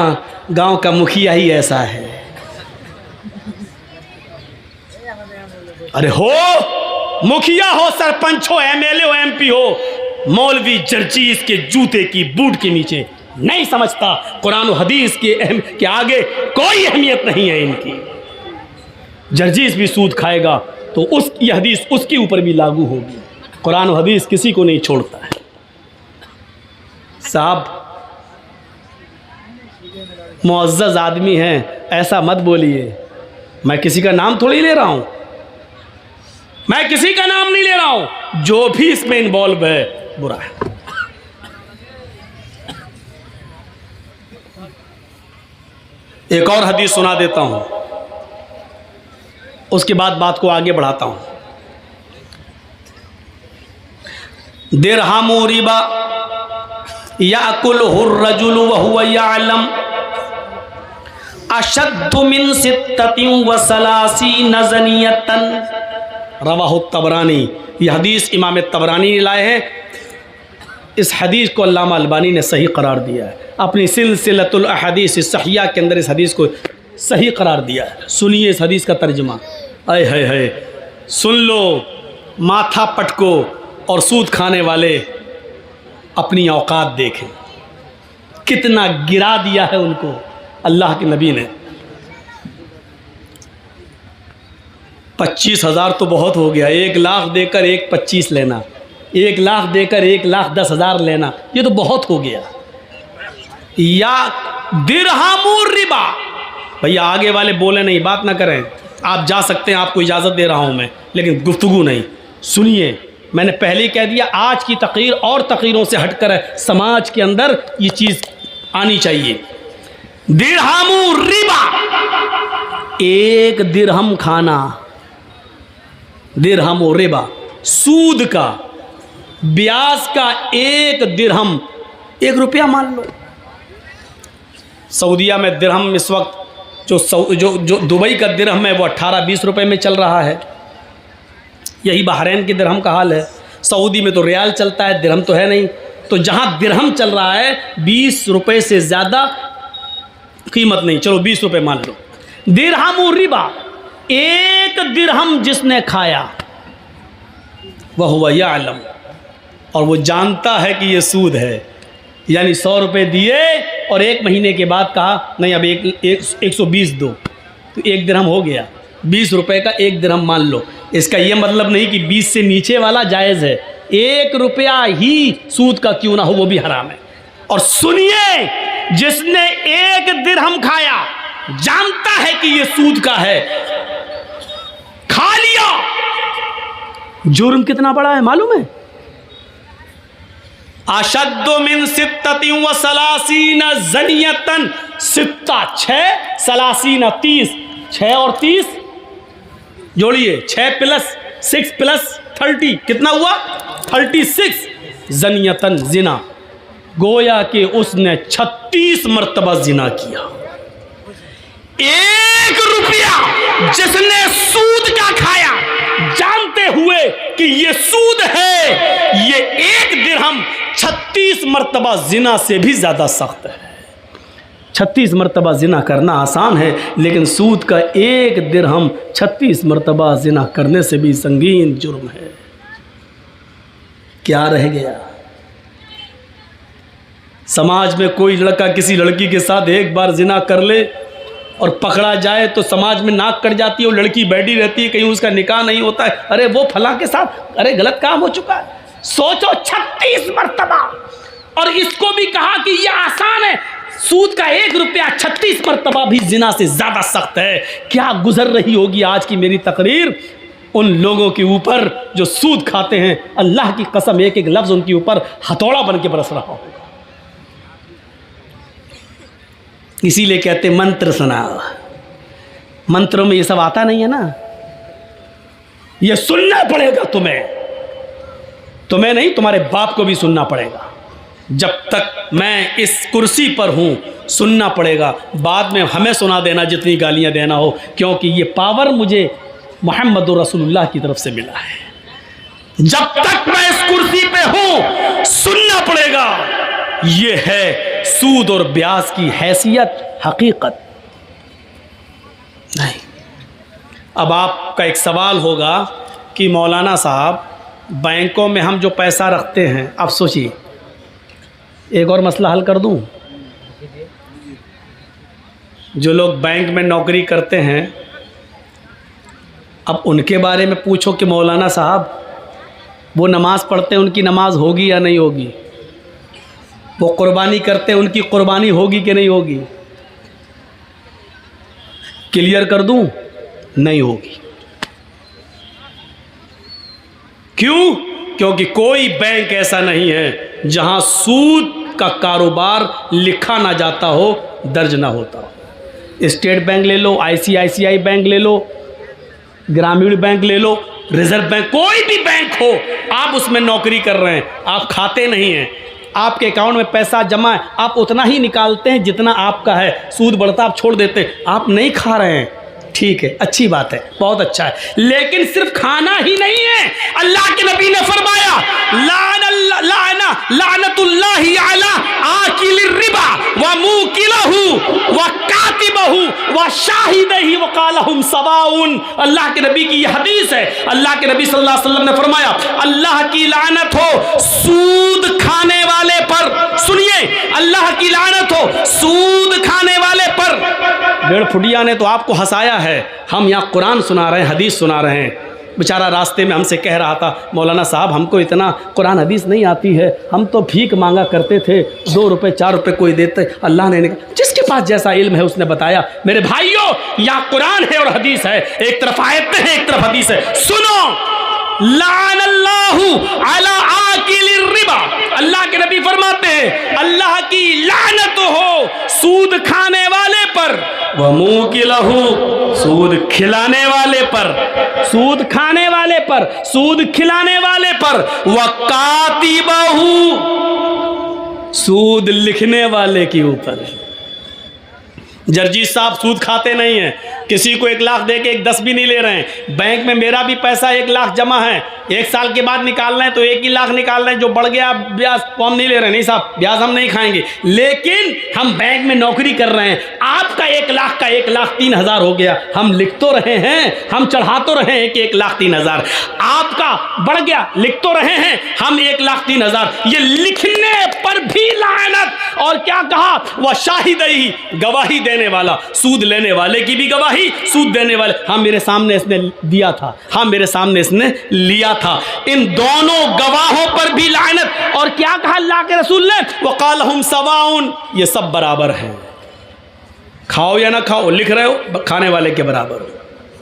गांव का मुखिया ही ऐसा है। अरे हो मुखिया हो, सरपंच हो, MLA हो, MP हो, मौलवी जर्जीस के जूते की बूट के नीचे नहीं समझता। कुरान और हदीस के आगे कोई अहमियत नहीं है इनकी। जर्जीस भी सूद खाएगा तो ये हदीस उसके ऊपर भी लागू होगी। कुरान और हदीस किसी को नहीं छोड़ता है। साहब मुअज़्ज़ज़ आदमी हैं, ऐसा मत बोलिए। मैं किसी का नाम थोड़ी ले रहा हूं, मैं किसी का नाम नहीं ले रहा हूं। जो भी इसमें इन्वॉल्व है बुरा है। एक और हदीस सुना देता हूं, उसके बाद बात को आगे बढ़ाता हूं। दिरहमु रिबा याकुलहु अर्रजुलु व हुवा यअलम अशद्दु मिन सित्ततिन व सलासीन ज़नियतन। रवाहु तबरानी। यह हदीस इमाम तबरानी ने लाए हैं। इस हदीस को अल्लामा अलबानी ने सही करार दिया है। अपनी सिलसिलतुल अहदीस सहिया के अंदर इस हदीस को सही करार दिया है। सुनिए इस हदीस का तर्जुमा। आय हाय हाय, सुन लो, माथा पटको और सूद खाने वाले अपनी औकात देखें, कितना गिरा दिया है उनको अल्लाह के नबी ने। 25,000 तो बहुत हो गया। 1 लाख देकर 1,25,000 लेना, 1 लाख देकर 1,10,000 लेना, ये तो बहुत हो गया। या दिरहमुर रिबा। भैया आगे वाले बोले नहीं, बात ना करें, आप जा सकते हैं, आपको इजाज़त दे रहा हूं मैं, लेकिन गुफ्तगू नहीं। सुनिए, मैंने पहले ही कह दिया, आज की तकरीर और तकरीरों से हटकर है, समाज के अंदर ये चीज़ आनी चाहिए। दिरहमुर रिबा, 1 दिरहम खाना, दिरहम और रिबा, सूद का, ब्याज का 1 दिरहम, 1 रुपया मान लो। सऊदीया में दिरहम इस वक्त जो दुबई का दिरहम है वो 18-20 रुपए में चल रहा है। यही बहरैन के दिरहम का हाल है। सऊदी में तो रियाल चलता है, दिरहम तो है नहीं। तो जहाँ दिरहम चल रहा है 20 रुपए से ज़्यादा कीमत नहीं, चलो 20 रुपए मान लो। दिरहम और रिबा, 1 दिरहम जिसने खाया वह हुआ यअलम, और वो जानता है कि ये सूद है। यानी 100 रुपये दिए और 1 महीने के बाद कहा नहीं अब 120 दो, तो 1 दिरहम हो गया। 20 रुपये का 1 दिरहम मान लो। इसका ये मतलब नहीं कि 20 से नीचे वाला जायज़ है, 1 रुपया ही सूद का क्यों ना हो वो भी हराम है। और सुनिए, जिसने 1 दिरहम खाया जानता है कि ये सूद का है, खा लिया, जुर्म कितना बड़ा है मालूम है? अशद्दु मिन सित्ततिन व सलासीन ज़नियतन। सित्ता 6, सलासीन 30, 6 और 30 जोड़िए, 6 + 6 + 30 कितना हुआ? 36 ज़नियतन, जिना। गोया कि उसने 36 मरतबा जिना किया। 1 रुपया जिसने सूद का खाया जानते हुए कि ये सूद है, ये 1 दिरहम 36 मरतबा जिना से भी ज़्यादा सख्त है। 36 मरतबा जिना करना आसान है, लेकिन सूद का 1 दिरहम 36 मरतबा जिना करने से भी संगीन जुर्म है। क्या रह गया? समाज में कोई लड़का किसी लड़की के साथ एक बार जिना कर ले और पकड़ा जाए तो समाज में नाक कट जाती है, वो लड़की बैठी रहती है, कहीं उसका निकाह नहीं होता है, अरे वो फला के साथ, अरे गलत काम हो चुका है। सोचो 36 मरतबा, और इसको भी कहा कि यह आसान है। सूद का 1 रुपया 36 मरतबा भी जिना से ज़्यादा सख्त है। क्या गुजर रही होगी आज की मेरी तकरीर उन लोगों के ऊपर जो सूद खाते हैं। अल्लाह की कसम, एक एक लफ्ज़ उनके ऊपर हथौड़ा बन के बरस रहा होगा। इसीलिए कहते मंत्र सुना। मंत्रों में ये सब आता नहीं है ना, ये सुनना पड़ेगा तुम्हें नहीं, तुम्हारे बाप को भी सुनना पड़ेगा। जब तक मैं इस कुर्सी पर हूं सुनना पड़ेगा। बाद में हमें सुना देना जितनी गालियां देना हो, क्योंकि ये पावर मुझे मोहम्मद रसूलुल्लाह की तरफ से मिला है। जब तक मैं इस कुर्सी पे हूं सुनना पड़ेगा। ये है सूद और ब्याज की हैसियत, हकीकत नहीं। अब आपका एक सवाल होगा कि मौलाना साहब बैंकों में हम जो पैसा रखते हैं, अब सोचिए, एक और मसला हल कर दूं। जो लोग बैंक में नौकरी करते हैं, अब उनके बारे में पूछो कि मौलाना साहब वो नमाज़ पढ़ते हैं, उनकी नमाज होगी या नहीं होगी? वो कुर्बानी करते हैं, उनकी कुर्बानी होगी कि नहीं होगी? क्लियर कर दूं, नहीं होगी। क्यों? क्योंकि कोई बैंक ऐसा नहीं है जहां सूद का कारोबार लिखा ना जाता हो, दर्ज ना होता हो। स्टेट बैंक ले लो, ICICI बैंक ले लो, ग्रामीण बैंक ले लो, रिजर्व बैंक, कोई भी बैंक हो, आप उसमें नौकरी कर रहे हैं, आप खाते नहीं हैं, आपके अकाउंट में पैसा जमा है, आप उतना ही निकालते हैं जितना आपका है, सूद बढ़ता आप छोड़ देते हैं, आप नहीं खा रहे हैं, ठीक है, अच्छी बात है, बहुत अच्छा है। लेकिन सिर्फ खाना ही नहीं है, अल्लाह के नबी ने फरमाया लानतुल्लाहि अला आकिलिर रिबा व मुकिलहु व कातिबहु व शाहिदही व क़ालहुम सवाउन। अल्लाह के नबी की यह हदीस है। अल्लाह के नबी सल्लल्लाहु अलैहि वसल्लम ने फरमाया अल्लाह की लानत हो सूद खाने वाले पर। सुनिए, अल्लाह की लानत हो सूद खाने वाले पर। डेढ़ फुटिया ने तो आपको हंसाया है, हम यहाँ कुरान सुना रहे हैं, हदीस सुना रहे हैं। बेचारा रास्ते में हमसे कह रहा था, मौलाना साहब हमको इतना कुरान हदीस नहीं आती है, हम तो भीख मांगा करते थे, 2 रुपए 4 रुपए कोई देते। अल्लाह ने जिसके पास जैसा इल्म है उसने बताया। मेरे भाइयों, यहाँ कुरान है और हदीस है, एक तरफ आयत है एक तरफ हदीस है। सुनो, लानल्लाहु अला आकिलिर रिबा, अल्लाह के नबी फरमाते हैं अल्लाह की लानत हो सूद खाने वाले पर, व मुकिलहु, सूद खिलाने वाले पर, सूद खाने वाले पर, सूद खिलाने वाले पर, व कातिबहु, सूद लिखने वाले के ऊपर। जर्जी साहब सूद खाते नहीं हैं, किसी को 1 लाख दे के 1 10 भी नहीं ले रहे हैं। बैंक में मेरा भी पैसा 1 लाख जमा है, 1 साल के बाद निकालना है तो 1 ही लाख निकाल रहे हैं, जो बढ़ गया ब्याज तो हम नहीं ले रहे। नहीं साहब, ब्याज हम नहीं खाएंगे, लेकिन हम बैंक में नौकरी कर रहे हैं। आपका 1 लाख का 1,03,000 हो गया, हम लिख तो रहे हैं, हम चढ़ा तो रहे हैं कि 1,03,000, आपका बढ़ गया, लिख तो रहे हैं हम 1,03,000। ये लिखने पर भी लानत। और क्या कहा? वह शाहिदही, गवाही देने वाला, सूद लेने वाले की भी गवाही, सूद देने वाले, हाँ मेरे सामने इसने दिया था, हाँ मेरे सामने इसने लिया था, इन दोनों गवाहों पर भी लानत। और क्या कहा अल्लाह के रसूल ने? वक़ालहुम सवाउन, ये सब बराबर हैं, खाओ या ना खाओ, लिख रहे हो खाने वाले के बराबर हो,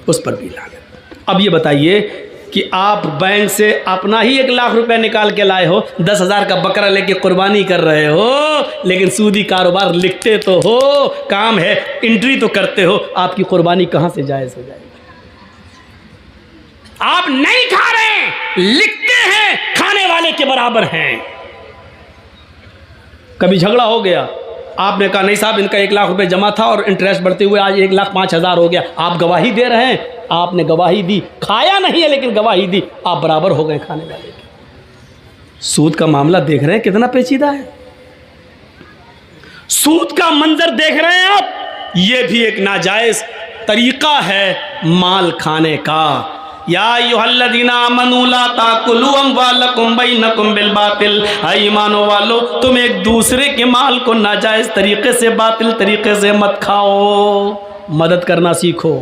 उस पर भी लानत। अब ये बताइए कि आप बैंक से अपना ही 1 लाख रुपए निकाल के लाए हो, 10,000 का बकरा लेके कुर्बानी कर रहे हो, लेकिन सूदी कारोबार लिखते तो हो, काम है, एंट्री तो करते हो, आपकी कुर्बानी कहां से जायज हो जाएगी? आप नहीं खा रहे, लिखते हैं, खाने वाले के बराबर हैं। कभी झगड़ा हो गया, आपने कहा नहीं साहब इनका 1 लाख रुपए जमा था और इंटरेस्ट बढ़ते हुए आज 1,05,000 हो गया, आप गवाही दे रहे हैं, आपने गवाही दी, खाया नहीं है लेकिन गवाही दी, आप बराबर हो गए खाने वाले के। सूद का मामला देख रहे हैं कितना पेचीदा है, सूद का मंजर देख रहे हैं आप, ये भी एक नाजायज तरीका है माल खाने का। या अय्युहल्लज़ीना आमनू ला ताकुलू अम्वालकुम बैनकुम बिल बातिल, ईमानो वालो तुम एक दूसरे के माल को नाजायज तरीके से, बातिल तरीके से मत खाओ। मदद करना सीखो,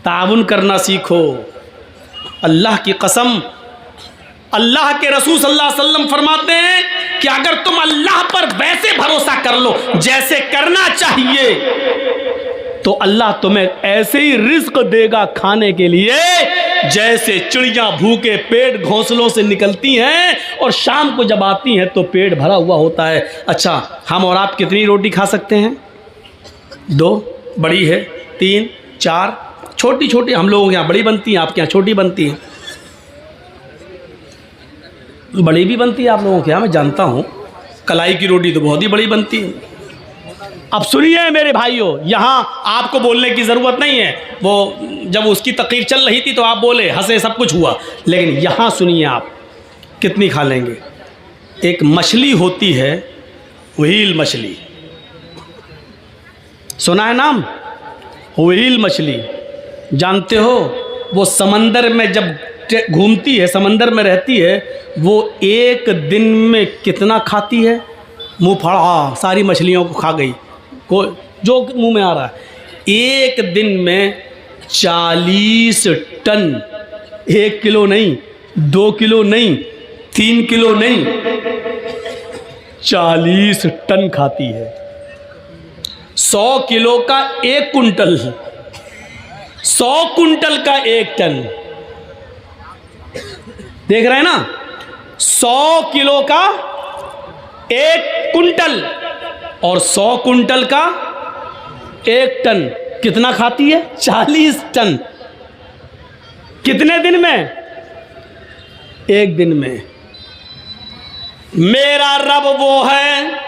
ताउन करना सीखो। अल्लाह की कसम, अल्लाह के रसूल सल्लल्लाहु अलैहि वसल्लम फरमाते हैं कि अगर तुम अल्लाह पर वैसे भरोसा कर लो जैसे करना चाहिए, तो अल्लाह तुम्हें ऐसे ही रिज्क देगा खाने के लिए जैसे चिड़ियां भूखे पेट घोंसलों से निकलती हैं और शाम को जब आती हैं तो पेट भरा हुआ होता है। अच्छा, हम और आप कितनी रोटी खा सकते हैं? 2 बड़ी है, 3 4 छोटी छोटी, हम लोगों के यहाँ बड़ी बनती हैं, आपके यहाँ छोटी बनती हैं, बड़ी भी बनती है आप लोगों के यहाँ, मैं जानता हूँ। कलाई की रोटी तो बहुत ही बड़ी बनती है। अब सुनिए मेरे भाइयों, यहाँ आपको बोलने की ज़रूरत नहीं है, वो जब उसकी तकरीर चल रही थी तो आप बोले, हंसे, सब कुछ हुआ, लेकिन यहाँ सुनिए आप कितनी खा लेंगे। एक मछली होती है, व्हेल मछली, सुना है नाम? व्हेल मछली जानते हो? वो समंदर में जब घूमती है, समंदर में रहती है, वो एक दिन में कितना खाती है? मुंह फाड़ा सारी मछलियों को खा गई, को जो मुंह में आ रहा है। एक दिन में 40 टन, 1 किलो नहीं, 2 किलो नहीं, 3 किलो नहीं, 40 टन खाती है। 100 किलो का 1 कुंटल, 100 कुंटल का 1 टन। देख रहे हैं ना, 100 किलो का 1 कुंटल और 100 कुंटल का 1 टन कितना खाती है? 40 टन। कितने दिन में? एक दिन में। मेरा रब वो है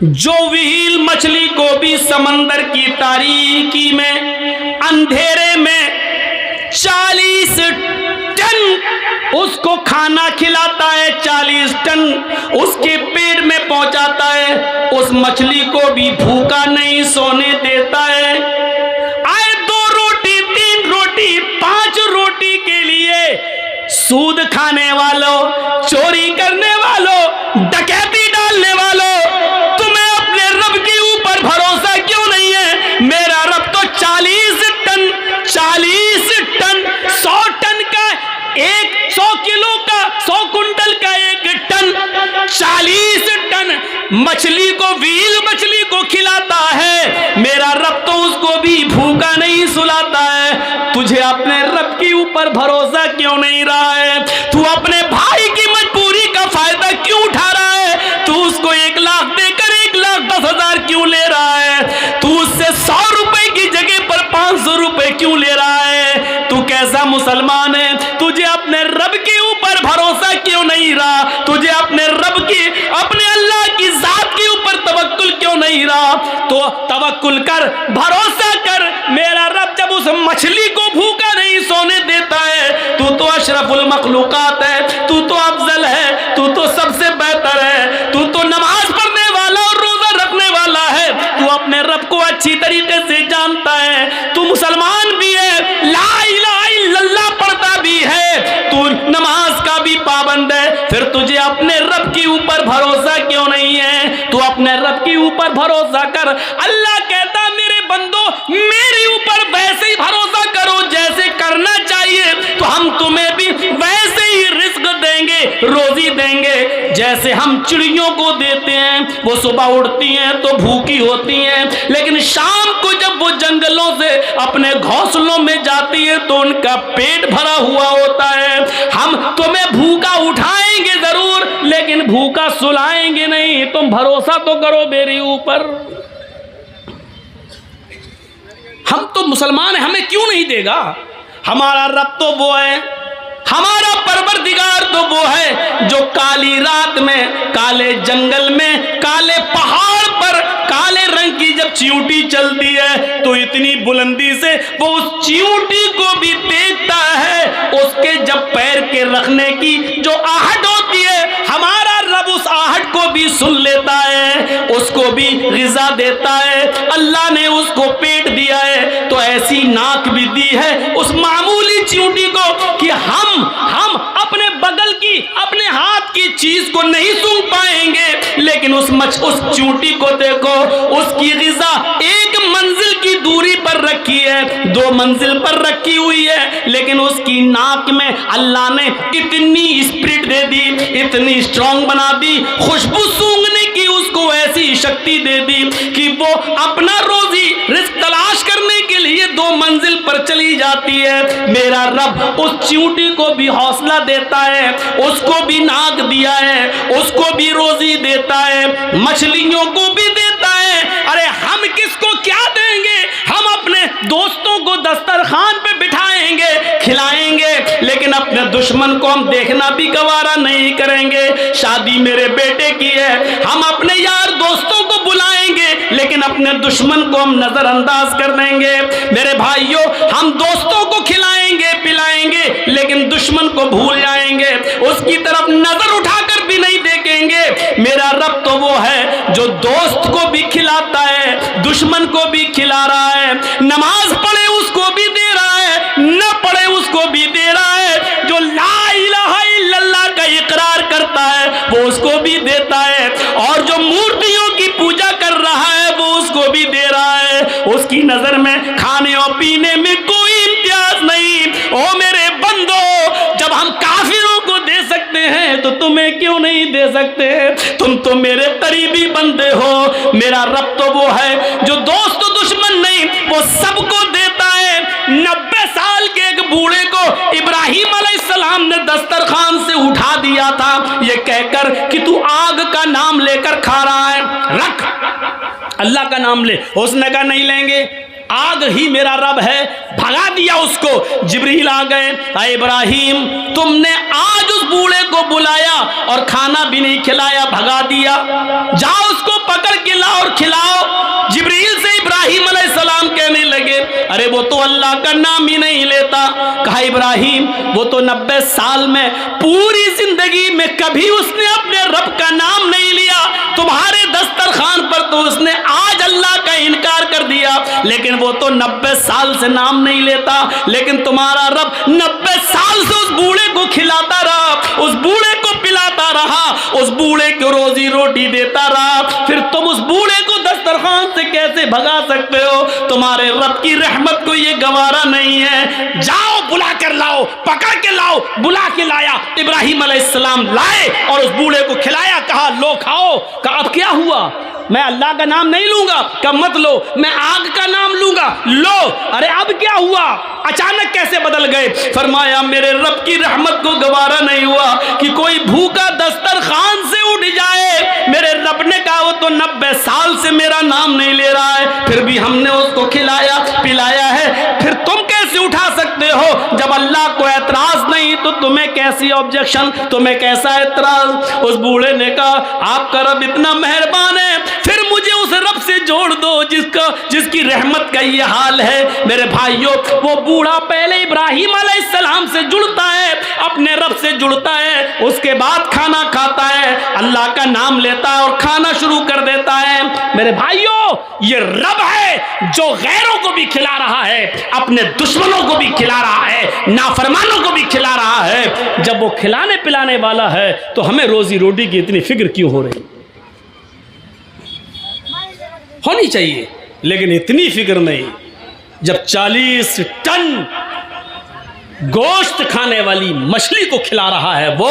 जो व्हील मछली को भी समंदर की तारीकी में, अंधेरे में 40 टन उसको खाना खिलाता है, 40 टन उसके पेट में पहुंचाता है। उस मछली को भी भूखा नहीं सोने देता है। आए 2 रोटी, 3 रोटी, 5 रोटी के लिए सूद खाने वालों, चोरी करने वालों, डकैती डालने वालों, तुम्हें अपने रब के ऊपर भरोसा क्यों नहीं है? मेरा रब तो 40 टन, 100 टन का 100 किलो का, 100 कुंटल का 1 टन, 40 टन मछली को, व्हील मछली को खिलाता है। मेरा रब तो उसको भी भूखा नहीं सुलाता है। तुझे अपने रब के ऊपर भरोसा क्यों नहीं रहा है? तू अपने भाई की मजबूरी का फायदा क्यों उठा रहा है? तू उसको 1 लाख देकर 1,10,000 क्यों ले रहा है? तू उससे 100 रुपए की जगह पर 500 रुपए क्यों ले रहा है? तू कैसा मुसलमान है? तुझे अपने रब के ऊपर भरोसा क्यों नहीं रहा? तुझे अपने रब की, अपने अल्लाह की जात के ऊपर तवक्कुल क्यों नहीं रहा? तो तवक्कुल कर, भरोसा कर। मेरा रब जब उस मछली को भूखा नहीं सोने देता है, तू तो अशरफुल मखलूकात है, तू तो अफजल है, तू तो सबसे बेहतर है, तू तो नमाज पढ़ने वाला और रोजा रखने वाला है, तू अपने रब को अच्छी तरीके से जानता है, तू मुसलमान भी है, ला इलाहा इल्लल्लाह पढ़ता भी है, तू नमाज का भी पाबंद है, फिर तुझे अपने रब के ऊपर भरोसा क्यों नहीं है? तू अपने रब के ऊपर भरोसा कर। अल्लाह कहता मेरे बंदो मेरे ऊपर वैसे ही भरोसा करो जैसे करना चाहिए, तो हम तुम्हें भी वैसे ही रिस्क देंगे, रोजी देंगे, जैसे हम चिड़ियों को देते हैं। वो सुबह उड़ती हैं तो भूखी होती हैं, लेकिन शाम को जब वो जंगलों से अपने घोंसलों में जाती है तो उनका पेट भरा हुआ होता है। हम तुम्हें भूखा उठाएंगे जरूर, लेकिन भूखा सुलाएंगे नहीं। तुम भरोसा तो करो मेरे ऊपर। हम तो मुसलमान हैं, हमें क्यों नहीं देगा? हमारा रब तो वो है, हमारा परवरदिगार तो वो है जो काली रात में, काले जंगल में, काले पहाड़ पर काले रंग की जब चींटी चलती है तो इतनी बुलंदी से वो उस चींटी को भी देखता है। उसके जब पैर के रखने की जो आहट होती है, हमारा रब उस आहट को भी सुन लेता है, उसको भी ग़िज़ा देता है। अल्लाह ने उसको पेट दिया है तो ऐसी नाक भी दी है उस मामूली चींटी को कि हम अपने बगल की, अपने हाथ की चीज को नहीं सूंघ पाएंगे, लेकिन उस चींटी को देखो, उसकी ग़िज़ा 1 मंजिल की दूरी पर रखी है, 2 मंजिल पर रखी हुई है, लेकिन उसकी नाक में अल्लाह ने इतनी स्पिरिट दे दी, इतनी स्ट्रॉन्ग बना दी, खुशबू सूंघने की उसको ऐसी शक्ति दे दी कि वो अपना रोजी रिस्क तलाश करने के लिए 2 मंजिल पर चली जाती है। मेरा रब उस चींटी को भी हौसला देता है, उसको भी नाक दिया है, उसको भी रोजी देता है, मछलियों को भी देता है। अरे हम किसको क्या देंगे? हम अपने दोस्तों को दस्तरखान पे बिठाएंगे, खिलाएंगे, लेकिन अपने दुश्मन को हम देखना भी गवारा नहीं करेंगे। शादी मेरे बेटे की है, हम अपने यार दोस्तों को बुलाएंगे, लेकिन अपने दुश्मन को हम नजरअंदाज कर देंगे। मेरे भाइयों, हम दोस्तों को खिलाएंगे, पिलाएंगे, लेकिन दुश्मन को भूल जाएंगे, उसकी तरफ नजर उठाकर भी नहीं देखेंगे। मेरा रब तो वो है जो दोस्त को भी खिलाता है, दुश्मन को भी खिला रहा है, नमाज पढ़े उसको भी दे रहा है, न पढ़े उसको भी दे रहा है, वो उसको भी देता है, और जो मूर्तियों की पूजा कर रहा है वो उसको भी दे रहा है। उसकी नजर में खाने और पीने में कोई इम्तियाज नहीं। ओ मेरे बंदो, जब हम काफिरों को दे सकते हैं तो तुम्हें क्यों नहीं दे सकते? तुम तो मेरे करीबी बंदे हो। मेरा रब तो वो है जो दोस्त दुश्मन नहीं, वो सबको देता है। 90 साल के एक बूढ़े को इब्राहिम अलैहिस्सलाम ने दस्तरखान से उठा दिया था, ये कहकर कि तू आग का नाम लेकर खा रहा है, रख अल्लाह का नाम ले। उसने कहा नहीं लेंगे, आग ही मेरा रब है। भगा दिया उसको। जिब्रील आ गए, अरे इब्राहिम तुमने आज उस बूढ़े को बुलाया और खाना भी नहीं खिलाया, भगा दिया, जाओ उसको पकड़ के लाओ और खिलाओ। जिब्रील से इब्राहिम अलैहिस्सलाम कहने लगे, अरे वो तो अल्लाह का नाम ही नहीं लेता। कहा इब्राहिम वो तो 90 साल में पूरी जिंदगी में कभी उसने अपने रब का नाम नहीं लिया। तुम्हारे दस्तरखान पर तो उसने आज अल्लाह का इनकार कर दिया, लेकिन वो तो 90 साल से नाम नहीं लेता। लेकिन तुम्हारा रब 90 साल से उस बूढ़े को खिलाता रहा, उस बूढ़े को पिलाता रहा, उस बूढ़े को रोजी रोटी देता रहा। फिर तुम उस बूढ़े को दस्तरखान से कैसे भगा सकते हो? तुम्हारे रब की रहमत को ये गवारा नहीं है। जाओ बुला कर लाओ, पकड़ के लाओ। बुला के लाया, इब्राहिम अलैहिस्सलाम लाए और उस बूढ़े को खिलाया। कहा लो खाओ। कहा अब क्या हुआ? मैं अल्लाह का नाम नहीं लूंगा। कहा मत लो, मैं आग का नाम लूंगा। लो। अरे अब क्या हुआ? अचानक कैसे बदल गए? फरमाया मेरे रब की रहमत को गवारा नहीं हुआ कि कोई भूखा दस्तरखान से उठ जाए। मेरे रब ने कहा वो तो 90 साल से मेरा नाम नहीं ले रहा है, फिर भी हमने उसको खिलाया पिलाया है। फिर तुम कैसे उठा सकते हो? जब अल्लाह को एतराज नहीं तो तुम्हें कैसी ऑब्जेक्शन, तुम्हें कैसा एतराज? उस बूढ़े ने कहा आपका रब इतना मेहरबान है, फिर मुझे उस रब से जोड़ दो जिसकी रहमत का ये हाल है। मेरे भाइयों, वो बूढ़ा पहले इब्राहिम अलैहिस्सलाम से जुड़ता है, अपने रब से जुड़ता है, उसके बाद खाना खाता है, अल्लाह का नाम लेता है और खाना शुरू कर देता है। मेरे भाइयों, ये रब है जो गैरों को भी खिला रहा है, अपने दुश्मनों को भी खिला रहा है, नाफरमानों को भी खिला रहा है। जब वो खिलाने पिलाने वाला है तो हमें रोजी रोटी की इतनी फिक्र क्यों हो रही? होनी चाहिए, लेकिन इतनी फिक्र नहीं। जब 40 टन गोश्त खाने वाली मछली को खिला रहा है वो,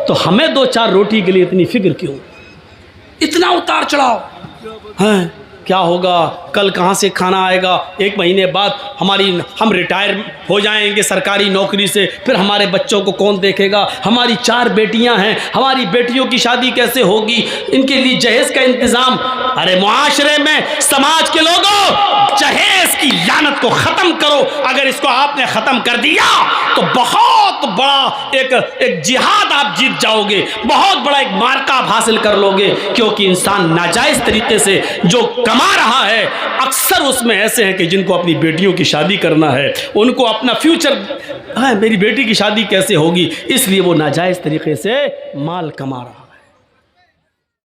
तो हमें 2-4 रोटी के लिए इतनी फिक्र क्यों? इतना उतार चढ़ाव है? क्या होगा? कल कहाँ से खाना आएगा? 1 महीने बाद हम रिटायर हो जाएंगे सरकारी नौकरी से, फिर हमारे बच्चों को कौन देखेगा? हमारी 4 बेटियां हैं, हमारी बेटियों की शादी कैसे होगी? इनके लिए जहेज का इंतजाम। अरे मुआशरे में समाज के लोगों, जहेज की लानत को ख़त्म करो। अगर इसको आपने ख़त्म कर दिया तो बहुत बड़ा एक जिहाद आप जीत जाओगे, बहुत बड़ा एक मार्का आप हासिल कर लोगे। क्योंकि इंसान नाजायज़ तरीके से जो कमा रहा है, अक्सर उसमें ऐसे हैं कि जिनको अपनी बेटियों की शादी करना है, उनको अपना फ्यूचर, हाँ मेरी बेटी की शादी कैसे होगी, इसलिए वो नाजायज़ तरीके से माल कमा रहा है।